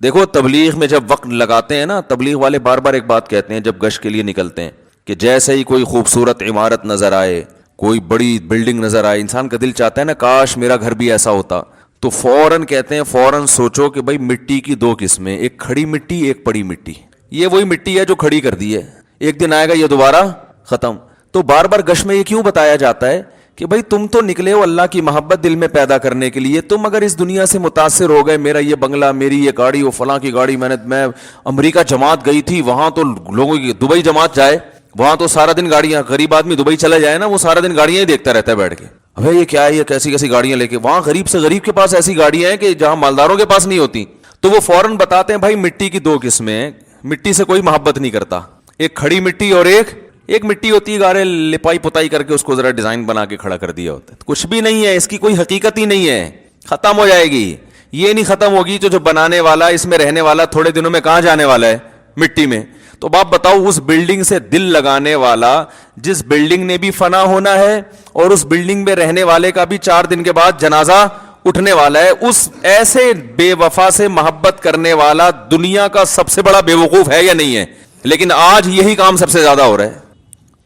Speaker 1: دیکھو تبلیغ میں جب وقت لگاتے ہیں نا, تبلیغ والے بار بار ایک بات کہتے ہیں جب گشت کے لیے نکلتے ہیں, کہ جیسے ہی کوئی خوبصورت عمارت نظر آئے, کوئی بڑی بلڈنگ نظر آئے, انسان کا دل چاہتا ہے نا کاش میرا گھر بھی ایسا ہوتا, تو فوراً کہتے ہیں فوراً سوچو کہ بھائی مٹی کی دو قسمیں, ایک کھڑی مٹی ایک پڑی مٹی. یہ وہی مٹی ہے جو کھڑی کر دی ہے, ایک دن آئے گا یہ دوبارہ ختم. تو بار بار گشت میں یہ کیوں بتایا جاتا ہے کہ بھائی تم تو نکلے ہو اللہ کی محبت دل میں پیدا کرنے کے لیے, تم اگر اس دنیا سے متاثر ہو گئے, میرا یہ بنگلہ, میری یہ گاڑی, وہ فلاں کی گاڑی, میں امریکہ جماعت گئی تھی, وہاں تو لوگوں کی, دبئی جماعت جائے وہاں تو سارا دن گاڑیاں, غریب آدمی دبئی چلا جائے نا, وہ سارا دن گاڑیاں ہی دیکھتا رہتا ہے بیٹھ کے, ابھی یہ کیا ہے, یہ کیسی کیسی گاڑیاں لے کے. وہاں غریب سے غریب کے پاس ایسی گاڑیاں ہیں کہ جہاں مالداروں کے پاس نہیں ہوتی. تو وہ فوراً بتاتے ہیں بھائی مٹی کی دو قسمیں ہیں, مٹی سے کوئی محبت نہیں کرتا, ایک کھڑی مٹی اور ایک مٹی ہوتی ہے گارے لپائی پتائی کر کے اس کو ذرا ڈیزائن بنا کے کھڑا کر دیا ہوتا ہے. کچھ بھی نہیں ہے, اس کی کوئی حقیقت ہی نہیں ہے, ختم ہو جائے گی. یہ نہیں ختم ہوگی جو بنانے والا, اس میں رہنے والا تھوڑے دنوں میں کہاں جانے والا ہے, مٹی میں. تو باپ بتاؤ اس بلڈنگ سے دل لگانے والا, جس بلڈنگ نے بھی فنا ہونا ہے اور اس بلڈنگ میں رہنے والے کا بھی 4 دن کے بعد جنازہ اٹھنے والا ہے, اس ایسے بے وفا سے محبت کرنے والا دنیا کا سب سے بڑا بے وقوف ہے یا نہیں ہے؟ لیکن آج یہی کام سب سے زیادہ ہو رہا ہے.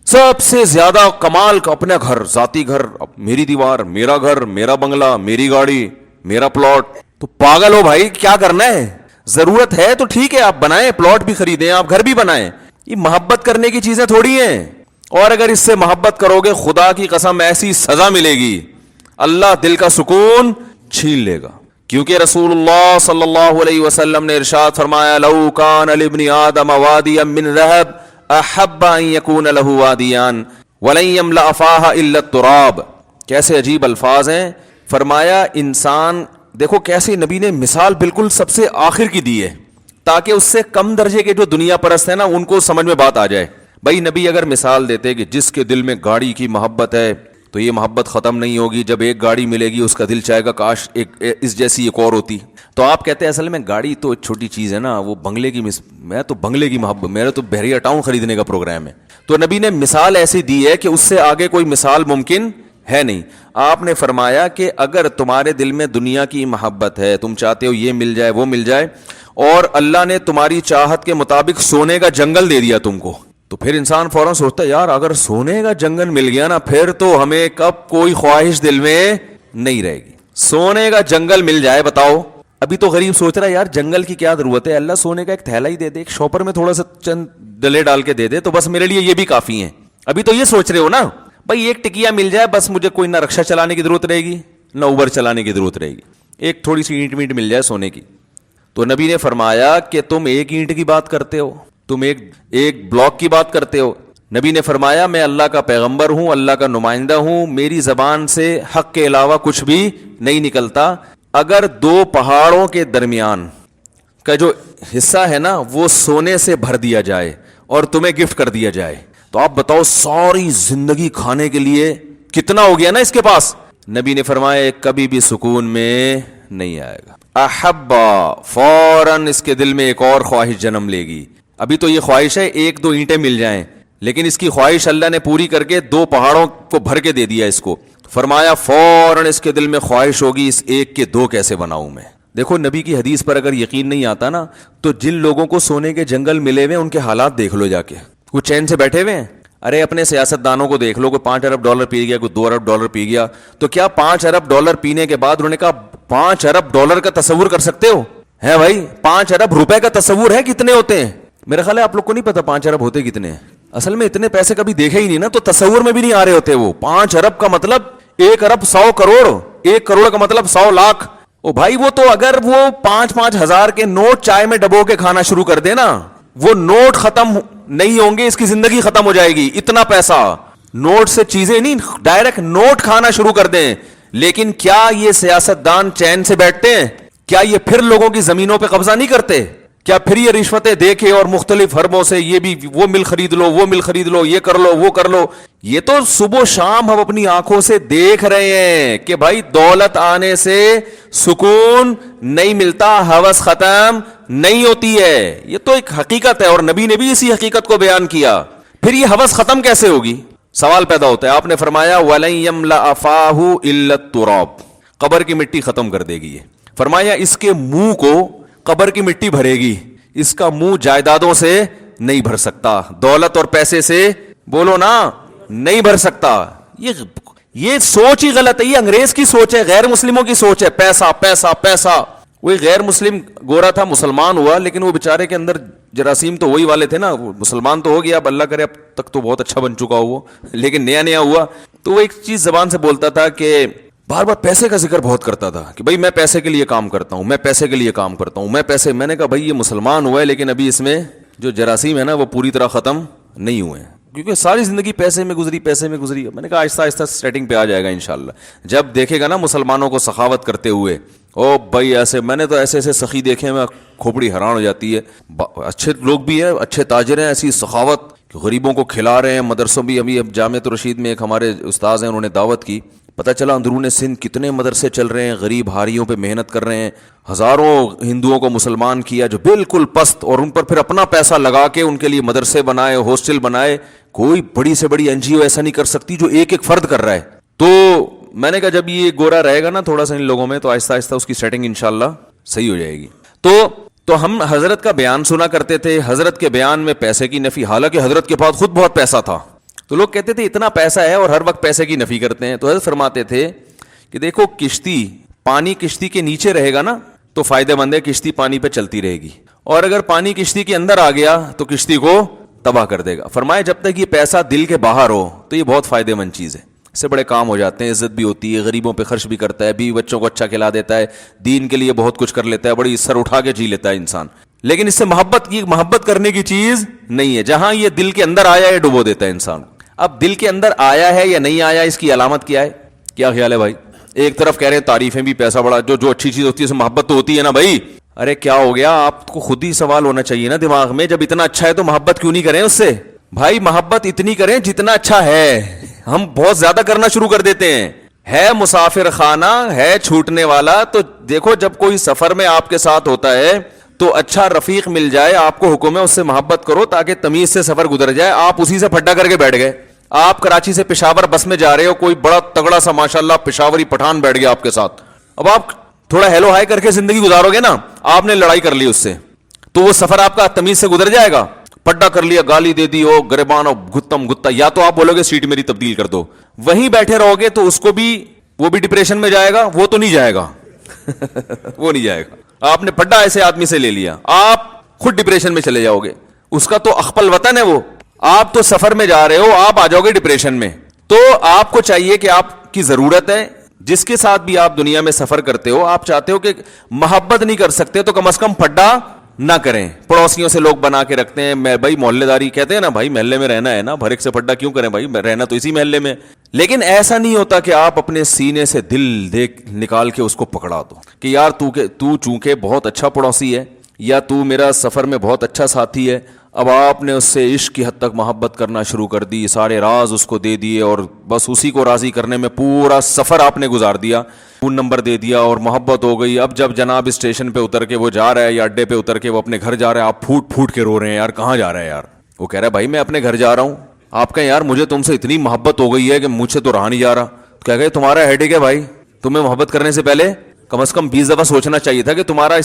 Speaker 1: سب سے زیادہ کمال کا اپنا گھر, ذاتی گھر, میری دیوار, میرا گھر, میرا بنگلہ, میری گاڑی, میرا پلاٹ. تو پاگل ہو بھائی, کیا کرنا ہے؟ ضرورت ہے تو ٹھیک ہے آپ بنائیں, پلاٹ بھی خریدیں, آپ گھر بھی بنائیں, یہ محبت کرنے کی چیزیں تھوڑی ہیں. اور اگر اس سے محبت کرو گے خدا کی قسم ایسی سزا ملے گی, اللہ دل کا سکون چھین لے گا. کیونکہ رسول اللہ صلی اللہ علیہ وسلم نے ارشاد فرمایا, لو کان لابن آدم وادیا من ذهب احب ان یکون له وادیان ولن یملأ فاها الا التراب. کیسے عجیب الفاظ ہیں. فرمایا انسان, دیکھو کیسے نبی نے مثال بالکل سب سے آخر کی دی ہے تاکہ اس سے کم درجے کے جو دنیا پرست ہیں نا ان کو سمجھ میں بات آ جائے. بھائی نبی اگر مثال دیتے کہ جس کے دل میں گاڑی کی محبت ہے تو یہ محبت ختم نہیں ہوگی, جب ایک گاڑی ملے گی اس کا دل چاہے گا کاش اس جیسی ایک اور ہوتی. تو آپ کہتے ہیں اصل میں گاڑی تو ایک چھوٹی چیز ہے نا, وہ بنگلے کی میں تو بنگلے کی محبت, میرا تو بحریہ ٹاؤن خریدنے کا پروگرام ہے. تو نبی نے مثال ایسی دی ہے کہ اس سے آگے کوئی مثال ممکن ہے نہیں. آپ نے فرمایا کہ اگر تمہارے دل میں دنیا کی محبت ہے, تم چاہتے ہو یہ مل جائے وہ مل جائے, اور اللہ نے تمہاری چاہت کے مطابق سونے کا جنگل دے دیا تم کو, تو پھر انسان فوراً سوچتا ہے یار اگر سونے کا جنگل مل گیا نا پھر تو ہمیں کب کوئی خواہش دل میں نہیں رہے گی. سونے کا جنگل مل جائے, بتاؤ. ابھی تو غریب سوچ رہا ہے یار جنگل کی کیا ضرورت ہے, اللہ سونے کا ایک تھیلا ہی دے دے, ایک شاپر میں تھوڑا سا چند ڈلے ڈال کے دے دے تو بس میرے لیے یہ بھی کافی ہیں. ابھی تو یہ سوچ رہے ہو نا بھائی ایک ٹکیا مل جائے بس, مجھے کوئی نہ رکشا چلانے کی ضرورت رہے گی نہ اوبر چلانے کی ضرورت رہے گی, ایک تھوڑی سی اینٹ مل جائے سونے کی. تو نبی نے فرمایا کہ تم ایک اینٹ کی بات کرتے ہو, تم ایک بلاک کی بات کرتے ہو. نبی نے فرمایا میں اللہ کا پیغمبر ہوں, اللہ کا نمائندہ ہوں, میری زبان سے حق کے علاوہ کچھ بھی نہیں نکلتا. اگر 2 پہاڑوں کے درمیان کا جو حصہ ہے نا وہ سونے سے بھر دیا جائے اور تمہیں گفٹ کر دیا جائے, تو آپ بتاؤ ساری زندگی کھانے کے لیے کتنا ہو گیا نا اس کے پاس. نبی نے فرمایا کبھی بھی سکون میں نہیں آئے گا. احبا, فوراً اس کے دل میں ایک اور خواہش جنم لے گی. ابھی تو یہ خواہش ہے 1-2 اینٹیں مل جائیں, لیکن اس کی خواہش اللہ نے پوری کر کے 2 پہاڑوں کو بھر کے دے دیا اس کو. فرمایا فوراً اس کے دل میں خواہش ہوگی اس ایک کے 2 کیسے بناؤں میں. دیکھو نبی کی حدیث پر اگر یقین نہیں آتا نا تو جن لوگوں کو سونے کے جنگل ملے ہوئے ان کے حالات دیکھ لو جا کے, وہ چین سے بیٹھے ہوئے ہیں. ارے اپنے سیاستدانوں کو دیکھ لو, کوئی 5 ارب ڈالر پی گیا, کوئی 2 ارب ڈالر پی گیا, تو کیا 5 ارب ڈالر پینے کے بعد انہوں نے کہا 5 ارب ڈالر کا تصور کر سکتے ہو؟ ہے بھائی 5 ارب روپے کا تصور ہے کتنے ہوتے ہیں؟ میرا خیال ہے آپ لوگ کو نہیں پتا 5 ارب ہوتے کتنے ہیں. اصل میں اتنے پیسے کبھی دیکھے ہی نہیں نا, تو تصور میں بھی نہیں آ رہے ہوتے. وہ 5 ارب کا مطلب 1 ارب 100 کروڑ, 1 کروڑ کا مطلب 100 لاکھ. او بھائی وہ تو اگر وہ 5-5 ہزار کے نوٹ چائے میں ڈبو کے کھانا شروع کر دے نا, وہ نوٹ ختم نہیں ہوں گے, اس کی زندگی ختم ہو جائے گی. اتنا پیسہ نوٹ سے چیزیں نہیں, ڈائریکٹ نوٹ کھانا شروع کر دیں. لیکن کیا یہ سیاستدان چین سے بیٹھتے ہیں؟ کیا یہ پھر لوگوں کی زمینوں پہ قبضہ نہیں کرتے؟ کیا پھر یہ رشوتیں دے کے اور مختلف حربوں سے یہ بھی وہ مل خرید لو, وہ مل خرید لو, یہ کر لو, وہ کر لو. یہ تو صبح و شام ہم اپنی آنکھوں سے دیکھ رہے ہیں کہ بھائی دولت آنے سے سکون نہیں ملتا, ہوس ختم نہیں ہوتی ہے. یہ تو ایک حقیقت ہے, اور نبی نے بھی اسی حقیقت کو بیان کیا. پھر یہ ہوس ختم کیسے ہوگی؟ سوال پیدا ہوتا ہے. آپ نے فرمایا وَلَن يَمْلَأَ فَاهُ إِلَّا التُّرَابُ, قبر کی مٹی ختم کر دے گی. فرمایا اس کے منہ کو قبر کی مٹی بھرے گی, اس کا منہ جائیدادوں سے نہیں بھر سکتا, دولت اور پیسے سے بولو نا نہیں بھر سکتا. یہ سوچ ہی غلط ہے, یہ انگریز کی سوچ ہے, غیر مسلموں کی سوچ ہے. پیسہ پیسہ پیسہ. وہی غیر مسلم گورا تھا, مسلمان ہوا, لیکن وہ بیچارے کے اندر جراثیم تو وہی والے تھے نا. مسلمان تو ہو گیا, اب اللہ کرے اب تک تو بہت اچھا بن چکا وہ, لیکن نیا نیا ہوا تو وہ ایک چیز زبان سے بولتا تھا کہ بار بار پیسے کا ذکر بہت کرتا تھا کہ بھائی میں پیسے کے لیے کام کرتا ہوں, میں پیسے کے لیے کام کرتا ہوں, میں پیسے. میں نے کہا بھائی یہ مسلمان ہوا ہے, لیکن ابھی اس میں جو جراثیم ہے نا وہ پوری طرح ختم نہیں ہوئے ہیں, کیونکہ ساری زندگی پیسے میں گزری, پیسے میں گزری. میں نے کہا آہستہ آہستہ سیٹنگ پہ آ جائے گا انشاءاللہ. جب دیکھے گا نا مسلمانوں کو سخاوت کرتے ہوئے, او بھائی ایسے میں نے تو ایسے ایسے سخی دیکھے, میں کھوپڑی حیران ہو جاتی ہے. اچھے لوگ بھی ہیں, اچھے تاجر ہیں, ایسی سخاوت غریبوں کو کھلا رہے ہیں. مدرسوں بھی, ابھی اب جامعۃ الرشید میں ایک ہمارے استاذ ہیں, انہوں نے دعوت کی, پتہ چلا اندرون سندھ کتنے مدرسے چل رہے ہیں, غریب ہاریوں پہ محنت کر رہے ہیں. ہزاروں ہندوؤں کو مسلمان کیا جو بالکل پست, اور ان پر پھر اپنا پیسہ لگا کے ان کے لیے مدرسے بنائے, ہاسٹل بنائے. کوئی بڑی سے بڑی این جی او ایسا نہیں کر سکتی جو ایک ایک فرد کر رہا ہے. تو میں نے کہا جب یہ گورا رہے گا نا تھوڑا سا ان لوگوں میں, تو آہستہ آہستہ اس کی سیٹنگ انشاءاللہ صحیح ہو جائے گی. تو ہم حضرت کا بیان سنا کرتے تھے, حضرت کے بیان میں پیسے کی نفی, حالانکہ حضرت کے پاس خود بہت پیسہ تھا. تو لوگ کہتے تھے اتنا پیسہ ہے اور ہر وقت پیسے کی نفی کرتے ہیں. تو حضرت فرماتے تھے کہ دیکھو کشتی, پانی کشتی کے نیچے رہے گا نا تو فائدہ مند ہے, کشتی پانی پہ چلتی رہے گی, اور اگر پانی کشتی کے اندر آ گیا تو کشتی کو تباہ کر دے گا. فرمایا جب تک یہ پیسہ دل کے باہر ہو تو یہ بہت فائدہ مند چیز ہے, اس سے بڑے کام ہو جاتے ہیں, عزت بھی ہوتی ہے, غریبوں پہ خرچ بھی کرتا ہے, بیوی بچوں کو اچھا کھلا دیتا ہے, دین کے لیے بہت کچھ کر لیتا ہے, بڑی سر اٹھا کے جی لیتا ہے انسان. لیکن اس سے محبت کرنے کی چیز نہیں ہے. جہاں یہ دل کے اندر آیا ہے ڈبو دیتا ہے انسان. اب دل کے اندر آیا ہے یا نہیں آیا, اس کی علامت کیا ہے؟ کیا خیال ہے بھائی؟ ایک طرف کہہ رہے ہیں تعریفیں بھی, پیسہ بڑا, جو اچھی چیز ہوتی ہے اس میں محبت تو ہوتی ہے نا بھائی. ارے کیا ہو گیا, آپ کو خود ہی سوال ہونا چاہیے نا دماغ میں, جب اتنا اچھا ہے تو محبت کیوں نہیں کریں اس سے؟ بھائی محبت اتنی کریں جتنا اچھا ہے. ہم بہت زیادہ کرنا شروع کر دیتے ہیں. ہے مسافر خانہ ہے چھوٹنے والا, تو دیکھو جب کوئی سفر میں آپ کے ساتھ ہوتا ہے تو اچھا رفیق مل جائے, آپ کو حکم ہے اس سے محبت کرو تاکہ تمیز سے سفر گزر جائے. آپ اسی سے پھڈا کر کے بیٹھ گئے, آپ کراچی سے پشاور بس میں جا رہے ہو, کوئی بڑا تگڑا سا ماشاءاللہ پشاوری پٹھان بیٹھ گیا آپ کے ساتھ. اب آپ تھوڑا ہیلو ہائی کر کے زندگی گزارو گے نا, آپ نے لڑائی کر لی اس سے, تو وہ سفر آپ کا تمیز سے گزر جائے گا. پڈا کر لیا, گالی دے دی, ہو گریبان ہو گتم گتا, یا تو آپ بولو گے سیٹ میری تبدیل کر دو. وہیں بیٹھے رہو گے تو اس کو بھی, وہ بھی ڈپریشن میں جائے گا, وہ تو نہیں جائے گا وہ نہیں جائے گا. آپ نے پڈا ایسے آدمی سے لے لیا, آپ خود ڈپریشن میں چلے جاؤ گے. اس کا تو اخپل وطن ہے وہ, آپ تو سفر میں جا رہے ہو, آپ آ جاؤ گے ڈپریشن میں. تو آپ کو چاہیے کہ آپ کی ضرورت ہے, جس کے ساتھ بھی آپ دنیا میں سفر کرتے ہو, آپ چاہتے ہو کہ محبت نہیں کر سکتے تو کم از کم پھڈا نہ کریں. پڑوسیوں سے لوگ بنا کے رکھتے ہیں, میں بھائی محلے داری کہتے ہیں نا, بھائی محلے میں رہنا ہے نا, بھر ایک سے پھڈا کیوں کریں بھائی, رہنا تو اسی محلے میں. لیکن ایسا نہیں ہوتا کہ آپ اپنے سینے سے دل نکال کے اس کو پکڑا دو کہ یار تو چونکہ بہت اچھا پڑوسی ہے, یا تو میرا سفر میں بہت اچھا ساتھی ہے. اب آپ نے اس سے عشق کی حد تک محبت کرنا شروع کر دی, سارے راز اس کو دے دیے, اور بس اسی کو راضی کرنے میں پورا سفر آپ نے گزار دیا, فون نمبر دے دیا اور محبت ہو گئی. اب جب جناب اسٹیشن پہ اتر کے وہ جا رہا ہے, یا اڈے پہ اتر کے وہ اپنے گھر جا رہا ہے, آپ پھوٹ پھوٹ کے رو رہے ہیں, یار کہاں جا رہا ہے یار. وہ کہہ رہا ہے بھائی میں اپنے گھر جا رہا ہوں. آپ کہیں یار مجھے تم سے اتنی محبت ہو گئی ہے کہ مجھ سے تو رہا نہیں جا رہا. کہہ گئے تمہارا ہیڈیک ہے بھائی, تمہیں محبت کرنے سے پہلے کم از کم 20 دفعہ سوچنا چاہیے تھا کہ تمہارا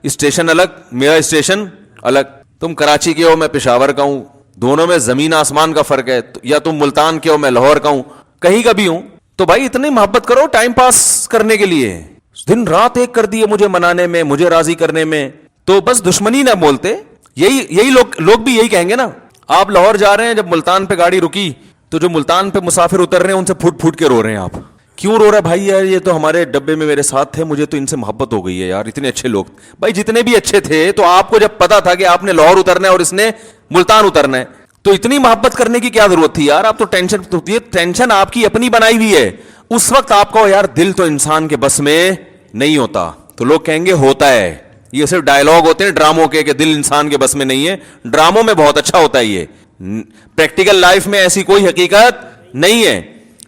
Speaker 1: اسٹیشن الگ, میرا اسٹیشن الگ. تم کراچی کے ہو, میں پشاور کا ہوں, دونوں میں زمین آسمان کا فرق ہے. یا تم ملتان کے ہو میں لاہور کا ہوں, کہیں کا بھی ہوں, تو بھائی اتنی محبت کرو ٹائم پاس کرنے کے لیے. دن رات ایک کر دیے مجھے منانے میں, مجھے راضی کرنے میں, تو بس دشمنی نہ بولتے. یہی لوگ بھی یہی کہیں گے نا. آپ لاہور جا رہے ہیں, جب ملتان پہ گاڑی رکی تو جو ملتان پہ مسافر اتر رہے ہیں ان سے پھوٹ پھوٹ کے رو رہے ہیں. آپ کیوں رو رہا ہے بھائی؟ یار یہ تو ہمارے ڈبے میں میرے ساتھ تھے, مجھے تو ان سے محبت ہو گئی ہے یار, اتنے اچھے لوگ. بھائی جتنے بھی اچھے تھے, تو آپ کو جب پتا تھا کہ آپ نے لاہور اترنا ہے اور اس نے ملتان اترنا ہے, تو اتنی محبت کرنے کی کیا ضرورت تھی یار؟ آپ تو ٹینشن آپ کی اپنی بنائی ہوئی ہے. اس وقت آپ کو یار دل تو انسان کے بس میں نہیں ہوتا. تو لوگ کہیں گے ہوتا ہے, یہ صرف ڈائلوگ ہوتے ہیں ڈراموں کے کہ دل انسان کے بس میں نہیں ہے. ڈراموں میں بہت اچھا ہوتا ہے, یہ پریکٹیکل لائف میں ایسی کوئی حقیقت نہیں ہے.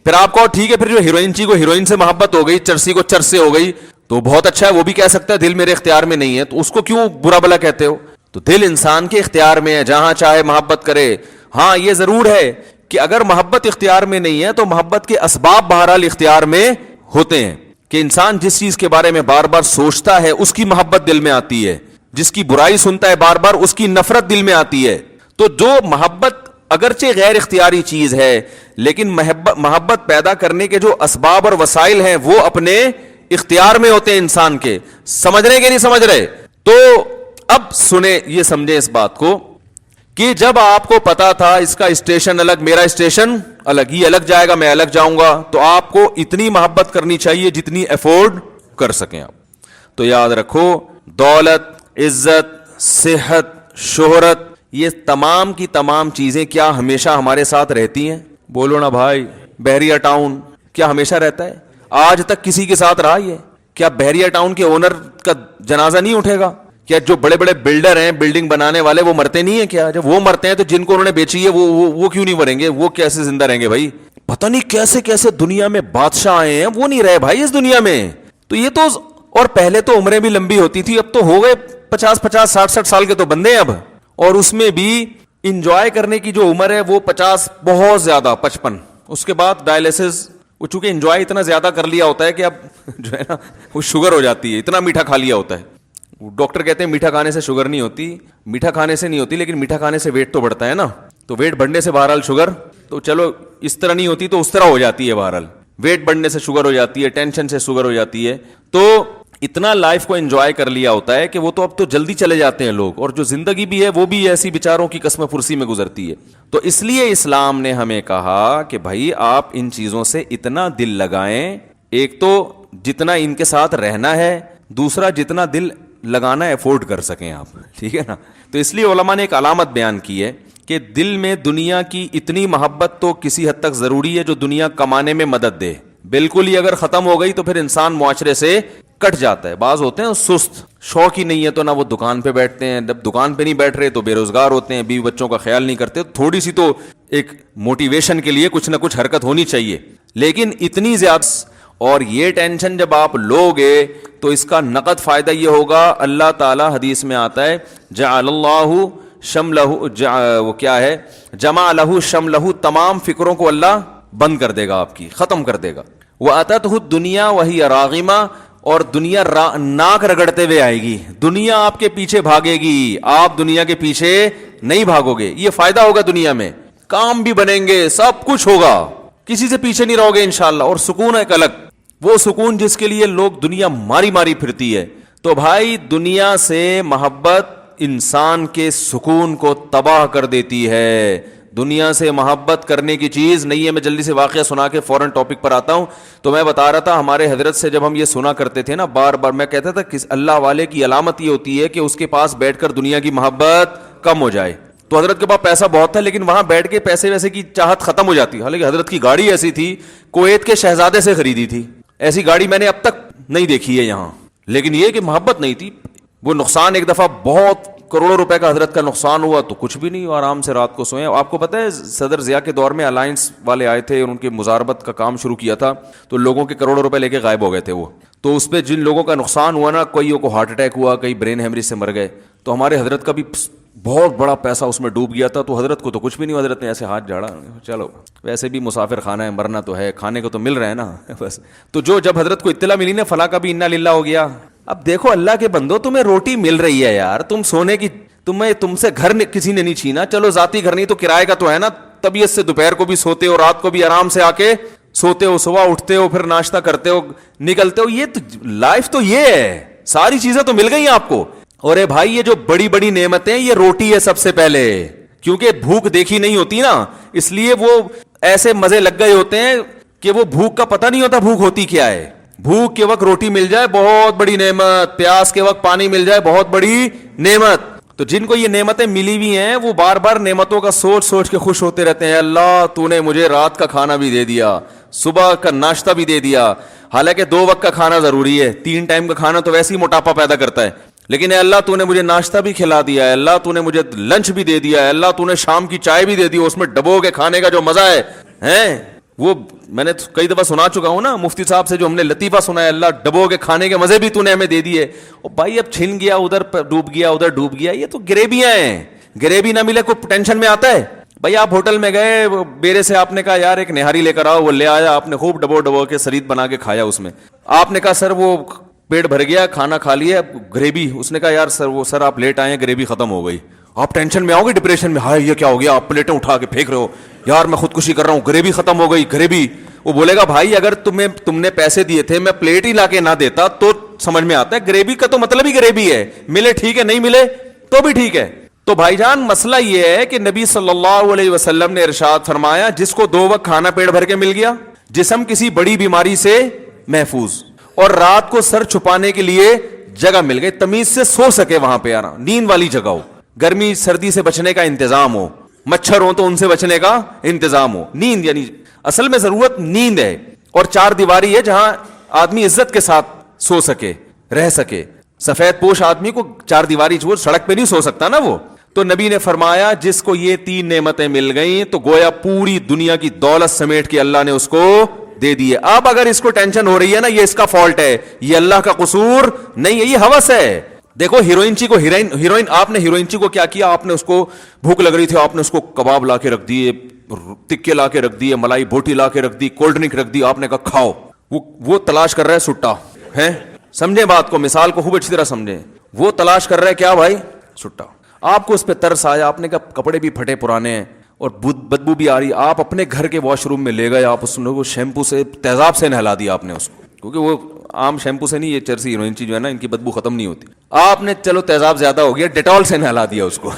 Speaker 1: پھر آپ کو ٹھیک ہے, پھر جو ہیروئن چی کو ہیروئن سے محبت ہو گئی, چرسی کو چرس سے ہو گئی, تو بہت اچھا ہے, وہ بھی کہہ سکتا ہے دل میرے اختیار میں نہیں ہے, تو اس کو کیوں برا بلا کہتے ہو؟ تو دل انسان کے اختیار میں ہے, جہاں چاہے محبت کرے. ہاں یہ ضرور ہے کہ اگر محبت اختیار میں نہیں ہے تو محبت کے اسباب بہرحال اختیار میں ہوتے ہیں, کہ انسان جس چیز کے بارے میں بار بار سوچتا ہے اس کی محبت دل میں آتی ہے, جس کی برائی سنتا ہے بار بار اس کی نفرت دل میں آتی ہے. تو جو محبت اگرچہ غیر اختیاری چیز ہے, لیکن محبت پیدا کرنے کے جو اسباب اور وسائل ہیں وہ اپنے اختیار میں ہوتے ہیں انسان کے. سمجھ رہے کہ نہیں سمجھ رہے؟ تو اب سنیں, یہ سمجھیں اس بات کو کہ جب آپ کو پتا تھا اس کا اسٹیشن الگ, میرا اسٹیشن الگ, یہ الگ جائے گا میں الگ جاؤں گا, تو آپ کو اتنی محبت کرنی چاہیے جتنی افورڈ کر سکیں آپ. تو یاد رکھو, دولت, عزت, صحت, شہرت, یہ تمام کی تمام چیزیں کیا ہمیشہ ہمارے ساتھ رہتی ہیں؟ بولو نا بھائی. بحریہ ٹاؤن کیا ہمیشہ رہتا ہے؟ آج تک کسی کے ساتھ رہا یہ؟ کیا بحریہ ٹاؤن کے اونر کا جنازہ نہیں اٹھے گا؟ کیا جو بڑے بڑے بلڈر ہیں, بلڈنگ بنانے والے, وہ مرتے نہیں ہیں کیا؟ جب وہ مرتے ہیں تو جن کو انہوں نے بیچی ہے وہ کیوں نہیں مریں گے؟ وہ کیسے زندہ رہیں گے بھائی؟ پتہ نہیں کیسے کیسے دنیا میں بادشاہ آئے ہیں, وہ نہیں رہے بھائی اس دنیا میں. تو یہ تو, اور پہلے تو عمریں بھی لمبی ہوتی تھی, اب تو ہو گئے 50 60 سال کے تو بندے ہیں اب, اور اس میں بھی انجوائے کرنے کی جو عمر ہے وہ 50, بہت زیادہ 55. اس کے بعد ڈائلیسس, وہ چونکہ انجوائے اتنا زیادہ کر لیا ہوتا ہے کہ اب جو ہے نا وہ شوگر ہو جاتی ہے, اتنا میٹھا کھا لیا ہوتا ہے. ڈاکٹر کہتے ہیں میٹھا کھانے سے شوگر نہیں ہوتی, میٹھا کھانے سے نہیں ہوتی, لیکن میٹھا کھانے سے ویٹ تو بڑھتا ہے نا. تو ویٹ بڑھنے سے بہرحال شوگر, تو چلو اس طرح نہیں ہوتی تو اس طرح ہو جاتی ہے, بہرحال ویٹ بڑھنے سے شوگر ہو جاتی ہے, ٹینشن سے شوگر ہو جاتی ہے. تو اتنا لائف کو انجوائے کر لیا ہوتا ہے کہ وہ تو اب تو جلدی چلے جاتے ہیں لوگ, اور جو زندگی بھی ہے وہ بھی ایسی بیچاروں کی قسم پرسی میں گزرتی ہے. تو اس لیے اسلام نے ہمیں کہا کہ بھائی آپ ان چیزوں سے اتنا دل لگائیں, ایک تو جتنا ان کے ساتھ رہنا ہے, دوسرا جتنا دل لگانا افورڈ کر سکیں آپ, ٹھیک ہے نا. تو اس لیے علماء نے ایک علامت بیان کی ہے کہ دل میں دنیا کی اتنی محبت تو کسی حد تک ضروری ہے جو دنیا کمانے میں مدد دے. بالکل ہی اگر ختم ہو گئی تو پھر انسان معاشرے سے کٹ جاتا ہے. بعض ہوتے ہیں سست, شوق ہی نہیں ہے تو نہ وہ دکان پہ بیٹھتے ہیں, جب دکان پہ نہیں بیٹھ رہے تو بے روزگار ہوتے ہیں, بیوی بچوں کا خیال نہیں کرتے. تھوڑی سی تو ایک موٹیویشن کے لیے کچھ نہ کچھ حرکت ہونی چاہیے, لیکن اتنی زیادہ. اور یہ ٹینشن جب آپ لوگے تو اس کا نقد فائدہ یہ ہوگا, اللہ تعالی حدیث میں آتا ہے جعل اللہ شملہ, وہ کیا ہے, جمع لہ شملہ, تمام فکروں کو اللہ بند کر دے گا, آپ کی ختم کر دے گا. وَأَتَتْهُ الدُّنْيَا وَهِيَ رَاغِمَةٌ, اور دنیا ناک رگڑتے ہوئے آئے گی. دنیا آپ کے پیچھے بھاگے گی, آپ دنیا کے پیچھے نہیں بھاگو گے. یہ فائدہ ہوگا دنیا میں, کام بھی بنیں گے, سب کچھ ہوگا, کسی سے پیچھے نہیں رہو گے انشاءاللہ. اور سکون ایک الگ, وہ سکون جس کے لیے لوگ دنیا ماری ماری پھرتی ہے. تو بھائی دنیا سے محبت انسان کے سکون کو تباہ کر دیتی ہے. دنیا سے محبت کرنے کی چیز نہیں ہے. میں جلدی سے واقعہ سنا کے فوراً ٹاپک پر آتا ہوں. تو میں بتا رہا تھا ہمارے حضرت سے جب ہم یہ سنا کرتے تھے نا, بار بار میں کہتا تھا کہ اللہ والے کی علامت یہ ہوتی ہے کہ اس کے پاس بیٹھ کر دنیا کی محبت کم ہو جائے. تو حضرت کے پاس پیسہ بہت تھا, لیکن وہاں بیٹھ کے پیسے ویسے کی چاہت ختم ہو جاتی. حالانکہ حضرت کی گاڑی ایسی تھی, کویت کے شہزادے سے خریدی تھی, ایسی گاڑی میں نے اب تک نہیں دیکھی ہے یہاں. لیکن یہ کہ محبت نہیں تھی. وہ نقصان ایک دفعہ بہت کروڑوں روپے کا حضرت کا نقصان ہوا تو کچھ بھی نہیں, آرام سے رات کو سوئے. آپ کو پتہ ہے صدر ضیاء کے دور میں الائنس والے آئے تھے, ان کے مزاربت کا کام شروع کیا تھا, تو لوگوں کے کروڑوں روپے لے کے غائب ہو گئے تھے وہ. تو اس پہ جن لوگوں کا نقصان ہوا نا, کوئیوں کو ہارٹ اٹیک ہوا, کئی برین ہیمریج سے مر گئے. تو ہمارے حضرت کا بھی بہت بڑا پیسہ اس میں ڈوب گیا تھا. تو حضرت کو تو کچھ بھی نہیں, حضرت نے ایسے ہاتھ جھاڑا, چلو ویسے بھی مسافر خانہ ہے, مرنا تو ہے, کھانے کو تو مل رہا ہے نا بس. تو جب حضرت کو اطلاع ملی نا فلاں کا بھی انا للہ ہو گیا, اب دیکھو اللہ کے بندو, تمہیں روٹی مل رہی ہے یار, تم سونے کی, تم سے گھر کسی نے نہیں چھینا, چلو ذاتی گھر نہیں تو کرائے کا تو ہے نا, طبیعت سے دوپہر کو بھی سوتے ہو, رات کو بھی آرام سے آ کے سوتے ہو, صبح اٹھتے ہو, پھر ناشتہ کرتے ہو, نکلتے ہو, یہ تو لائف تو یہ ہے, ساری چیزیں تو مل گئی آپ کو. اور اے بھائی یہ جو بڑی بڑی نعمتیں, یہ روٹی ہے سب سے پہلے, کیونکہ بھوک دیکھی نہیں ہوتی نا, اس لیے وہ ایسے مزے لگ گئے ہوتے ہیں کہ وہ بھوک کا پتہ نہیں ہوتا بھوک ہوتی کیا ہے. بھوک کے وقت روٹی مل جائے بہت بڑی نعمت, پیاس کے وقت پانی مل جائے بہت بڑی نعمت. تو جن کو یہ نعمتیں ملی ہوئی ہیں وہ بار بار نعمتوں کا سوچ سوچ کے خوش ہوتے رہتے ہیں, اللہ تو نے مجھے رات کا کھانا بھی دے دیا, صبح کا ناشتہ بھی دے دیا, حالانکہ 2 وقت کا کھانا ضروری ہے, 3 ٹائم کا کھانا تو ویسے ہی موٹاپا پیدا کرتا ہے, لیکن اے اللہ تو نے مجھے ناشتہ بھی کھلا دیا ہے, اللہ تو نے مجھے لنچ بھی دے دیا ہے, اللہ تو نے شام کی چائے بھی دے دی, اس میں ڈبو کے کھانے کا جو مزہ ہے وہ میں نے کئی دفعہ سنا چکا ہوں نا مفتی صاحب سے, جو ہم نے لطیفہ سنا ہے, اللہ ڈبو کے کھانے کے مزے بھی تو نے ہمیں دے دیے. او بھائی اب چھن گیا, ادھر ڈوب گیا, ادھر ڈوب گیا, یہ تو گریبیاں ہیں, گریبی نہ ملے کوئی ٹینشن میں آتا ہے. بھائی آپ ہوٹل میں گئے, بیرے سے آپ نے کہا یار ایک نہاری لے کر آؤ, وہ لے آیا, آپ نے خوب ڈبو کے سرید بنا کے کھایا, اس میں آپ نے کہا سر وہ پیٹ بھر گیا, کھانا کھا لیا, گریبی, اس نے کہا یار سر آپ لیٹ آئے ہیں, گریبی ختم ہو گئی. آپ ٹینشن میں آؤ گے, ڈپریشن میں, ہائے یہ کیا ہو گیا, آپ پلیٹیں اٹھا کے پھینک رہے ہو, یار میں خودکشی کر رہا ہوں, گریبی ختم ہو گئی, گریبی. وہ بولے گا بھائی اگر تم نے پیسے دیے تھے, میں پلیٹ ہی لا کے نہ دیتا تو سمجھ میں آتا ہے, گریبی کا تو مطلب ہی گریبی ہے, ملے ٹھیک ہے, نہیں ملے تو بھی ٹھیک ہے. تو بھائی جان مسئلہ یہ ہے کہ نبی صلی اللہ علیہ وسلم نے ارشاد فرمایا, جس کو 2 وقت کھانا پیٹ بھر کے مل گیا, جسم کسی بڑی بیماری سے محفوظ, اور رات کو سر چھپانے کے لیے جگہ مل گئی, تمیز سے سو سکے, وہاں پہ آنا, نیند والی جگہ ہو, گرمی سردی سے بچنے کا انتظام ہو, مچھر ہو تو ان سے بچنے کا انتظام ہو, نیند یعنی اصل میں ضرورت نیند ہے, اور 4 دیواری ہے جہاں آدمی عزت کے ساتھ سو سکے, رہ سکے. سفید پوش آدمی کو 4 دیواری چھوڑ سڑک پہ نہیں سو سکتا نا وہ. تو نبی نے فرمایا جس کو یہ 3 نعمتیں مل گئیں تو گویا پوری دنیا کی دولت سمیٹ کے اللہ نے اس کو دے دی ہے. اب اگر اس کو ٹینشن ہو رہی ہے نا, یہ اس کا فالٹ ہے, یہ اللہ کا قصور نہیں ہے, یہ ہوس ہے. دیکھو ہیروئن چی کو ہیروئن آپ نے ہیروئن چی کو کیا کیا, آپ نے اس کو بھوک لگ رہی تھی, آپ نے اس کو کباب لا کے رکھ دیے, تکے لا کے رکھ دیے, ملائی بوٹی لا کے رکھ دی, کولڈ ڈرنک رکھ دی, آپ نے کہا کھاؤ. وہ تلاش کر رہا ہے سٹا ہے, سمجھے بات کو, مثال کو خوب اچھی طرح سمجھیں, وہ تلاش کر رہا ہے کیا بھائی, سٹا. آپ کو اس پہ ترس آیا, آپ نے کہا کپڑے بھی پھٹے پرانے ہیں اور بدبو بھی آ رہی, آپ اپنے گھر کے واش روم میں لے گئے, آپ اس کو شیمپو سے تیزاب سے نہلا دیا آپ نے اس کو, کیونکہ وہ عام شیمپو سے نہیں, یہ چرسی ہیروئن چی جو ہے نا ان کی بدبو ختم نہیں ہوتی. آپ نے چلو تیزاب زیادہ ہو گیا, ڈیٹول سے نہلا دیا اس کو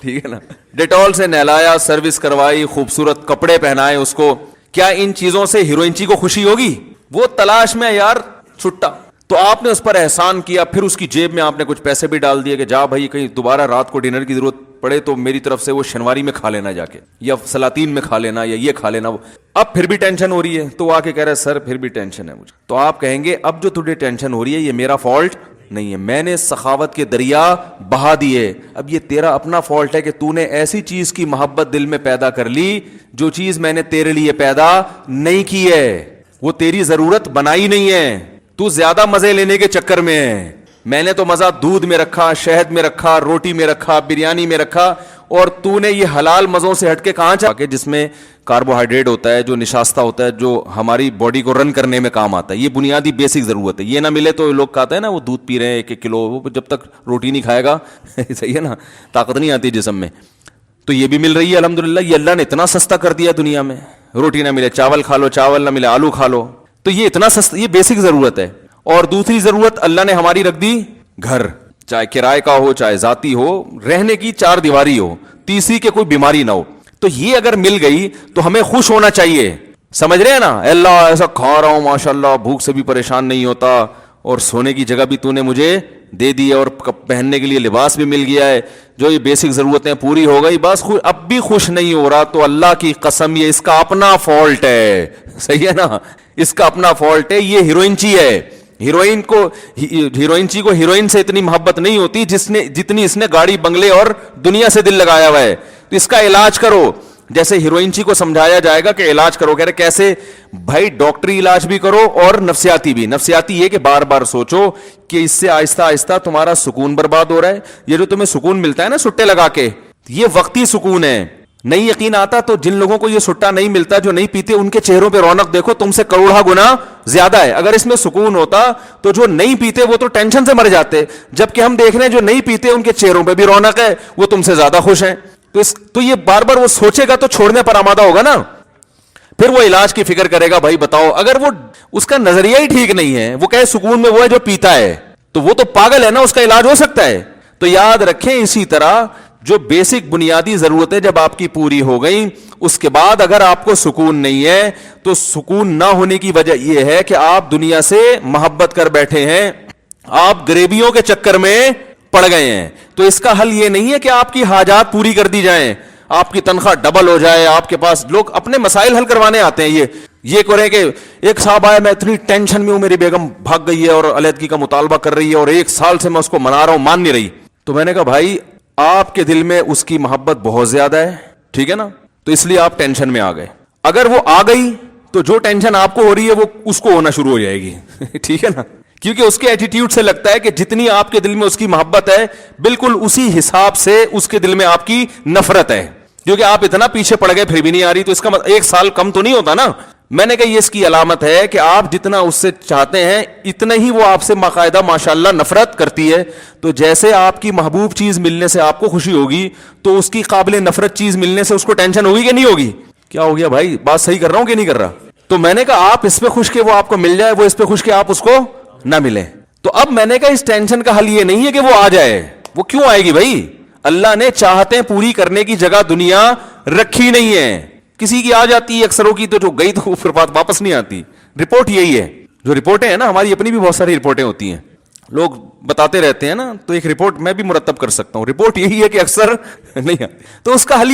Speaker 1: ٹھیک ہے نا, ڈیٹول سے نہلایا, سروس کروائی, خوبصورت کپڑے پہنائے اس کو. کیا ان چیزوں سے ہیروئن چی کو خوشی ہوگی؟ وہ تلاش میں یار چھٹا. تو آپ نے اس پر احسان کیا, پھر اس کی جیب میں آپ نے کچھ پیسے بھی ڈال دیے کہ جا بھائی کہیں دوبارہ رات کو ڈنر کی ضرورت پڑے تو میری طرف سے وہ شنواری میں کھا لینا جا کے, یا سلاطین میں کھا لینا, یا یہ کھا لینا. اب پھر بھی ٹینشن ہو رہی ہے, تو آ کے کہہ رہے سر پھر بھی ٹینشن ہے مجھے. تو آپ کہیں گے اب جو تجھے ٹینشن ہو رہی ہے یہ میرا فالٹ نہیں ہے, میں نے سخاوت کے دریا بہا دیے, اب یہ تیرا اپنا فالٹ ہے کہ تو نے ایسی چیز کی محبت دل میں پیدا کر لی جو چیز میں نے تیرے لیے پیدا نہیں کی ہے, وہ تیری ضرورت بنائی نہیں ہے, تو زیادہ مزے لینے کے چکر میں ہے. میں نے تو مزہ دودھ میں رکھا, شہد میں رکھا, روٹی میں رکھا, بریانی میں رکھا, اور تو نے یہ حلال مزوں سے ہٹ کے کہاں چاہ کے, جس میں کاربوہائیڈریٹ ہوتا ہے, جو نشاستہ ہوتا ہے, جو ہماری باڈی کو رن کرنے میں کام آتا ہے. یہ بنیادی بیسک ضرورت ہے. یہ نہ ملے تو لوگ کہتے ہیں نا وہ دودھ پی رہے ہیں 1 کلو, وہ جب تک روٹی نہیں کھائے گا صحیح ہے نا, طاقت نہیں آتی جسم میں. تو یہ بھی مل رہی ہے الحمدللہ, یہ اللہ نے اتنا سستا کر دیا دنیا میں. روٹی نہ ملے چاول کھا لو, چاول نہ ملے آلو کھا لو, تو یہ اتنا سستا, یہ بیسک ضرورت ہے. اور دوسری ضرورت اللہ نے ہماری رکھ دی گھر, چاہے کرائے کا ہو چاہے ذاتی ہو, رہنے کی 4 دیواری ہو, تیسری کے کوئی بیماری نہ ہو. تو یہ اگر مل گئی تو ہمیں خوش ہونا چاہیے, سمجھ رہے ہیں نا, اللہ ایسا کھا رہا ہوں ماشاءاللہ, بھوک سے بھی پریشان نہیں ہوتا, اور سونے کی جگہ بھی تو نے مجھے دے دی ہے, اور پہننے کے لیے لباس بھی مل گیا ہے, جو یہ بیسک ضرورتیں پوری ہو گئی, بس اب بھی خوش نہیں ہو رہا, تو اللہ کی قسم یہ اس کا اپنا فالٹ ہے. صحیح ہے نا, اس کا اپنا فالٹ ہے. یہ ہیروئن چی ہے, ہیروئن چی کو ہیروئن سے اتنی محبت نہیں ہوتی جتنی اس نے گاڑی بنگلے اور دنیا سے دل لگایا ہوا ہے. تو اس کا علاج کرو, جیسے ہیروئن چی کو سمجھایا جائے گا کہ علاج کرو, کہہ رہے کیسے بھائی, ڈاکٹری علاج بھی کرو اور نفسیاتی بھی. نفسیاتی یہ کہ بار بار سوچو کہ اس سے آہستہ آہستہ تمہارا سکون برباد ہو رہا ہے. یہ جو تمہیں سکون ملتا ہے نا سٹے لگا کے, یہ وقتی سکون ہے, نہیں یقین آتا تو جن لوگوں کو یہ سٹا نہیں ملتا, جو نہیں پیتے, ان کے چہروں پہ رونق دیکھو تم سے کروڑا گنا زیادہ ہے. اگر اس میں سکون ہوتا تو جو نہیں پیتے وہ تو ٹینشن سے مر جاتے, جبکہ ہم دیکھ رہے ہیں جو نہیں پیتے ان کے چہروں پہ بھی رونق ہے, وہ تم سے زیادہ خوش ہیں. تو یہ بار بار وہ سوچے گا تو چھوڑنے پر آمادہ ہوگا نا. پھر وہ علاج کی فکر کرے گا. بھائی بتاؤ, اگر وہ اس کا نظریہ ہی ٹھیک نہیں ہے, وہ کہے سکون میں وہ ہے جو پیتا ہے, تو وہ تو پاگل ہے نا, اس کا علاج ہو سکتا ہے. تو یاد رکھیں, اسی طرح جو بیسک بنیادی ضرورتیں جب آپ کی پوری ہو گئیں, اس کے بعد اگر آپ کو سکون نہیں ہے تو سکون نہ ہونے کی وجہ یہ ہے کہ آپ دنیا سے محبت کر بیٹھے ہیں, آپ غریبیوں کے چکر میں پڑ گئے ہیں. تو اس کا حل یہ نہیں ہے کہ آپ کی حاجات پوری کر دی جائیں, آپ کی تنخواہ ڈبل ہو جائے, آپ کے پاس لوگ اپنے مسائل حل کروانے آتے ہیں. یہ کریں کہ ایک صاحب آیا, میں اتنی ٹینشن میں ہوں, میری بیگم بھاگ گئی ہے اور علیحدگی کا مطالبہ کر رہی ہے اور 1 سال سے میں اس کو منا رہا ہوں, مان نہیں رہی. تو میں نے کہا بھائی آپ کے دل میں اس کی محبت بہت زیادہ ہے, ٹھیک ہے نا, تو اس لیے آپ ٹینشن میں آ گئے. اگر وہ آ گئی تو جو ٹینشن آپ کو ہو رہی ہے وہ اس کو ہونا شروع ہو جائے گی. ٹھیک ہے نا, کیونکہ اس کے ایٹیٹیوڈ سے لگتا ہے کہ جتنی آپ کے دل میں اس کی محبت ہے بالکل اسی حساب سے اس کے دل میں آپ کی نفرت ہے. کیونکہ آپ اتنا پیچھے پڑ گئے پھر بھی نہیں آ رہی, تو اس کا 1 سال کم تو نہیں ہوتا نا. میں نے کہا یہ اس کی علامت ہے کہ آپ جتنا اس سے چاہتے ہیں اتنا ہی وہ آپ سے باقاعدہ ماشاءاللہ نفرت کرتی ہے. تو جیسے آپ کی محبوب چیز ملنے سے آپ کو خوشی ہوگی, تو اس کی قابل نفرت چیز ملنے سے اس کو ٹینشن ہوگی کہ نہیں ہوگی؟ کیا ہو گیا بھائی, بات صحیح کر رہا ہوں کہ نہیں کر رہا؟ تو میں نے کہا آپ اس پہ خوش کہ وہ آپ کو مل جائے, وہ اس پہ خوش کہ آپ اس کو نہ ملے. تو اب میں نے کہا اس ٹینشن کا حل یہ نہیں ہے کہ وہ آ جائے. وہ کیوں آئے گی بھائی؟ اللہ نے چاہتے پوری کرنے کی جگہ دنیا رکھی نہیں ہے. کسی کی آ جاتی ہے, اکثروں کی تو جو گئی تو پھر بات واپس نہیں آتی. رپورٹ یہی ہے. جو رپورٹیں ہیں نا, ہماری اپنی بھی بہت ساری رپورٹیں ہوتی ہیں, لوگ بتاتے رہتے ہیں نا, تو ایک رپورٹ میں بھی مرتب کر سکتا ہوں. رپورٹ یہی ہے کہ اکثر نہیں آتی. تو اس کا حل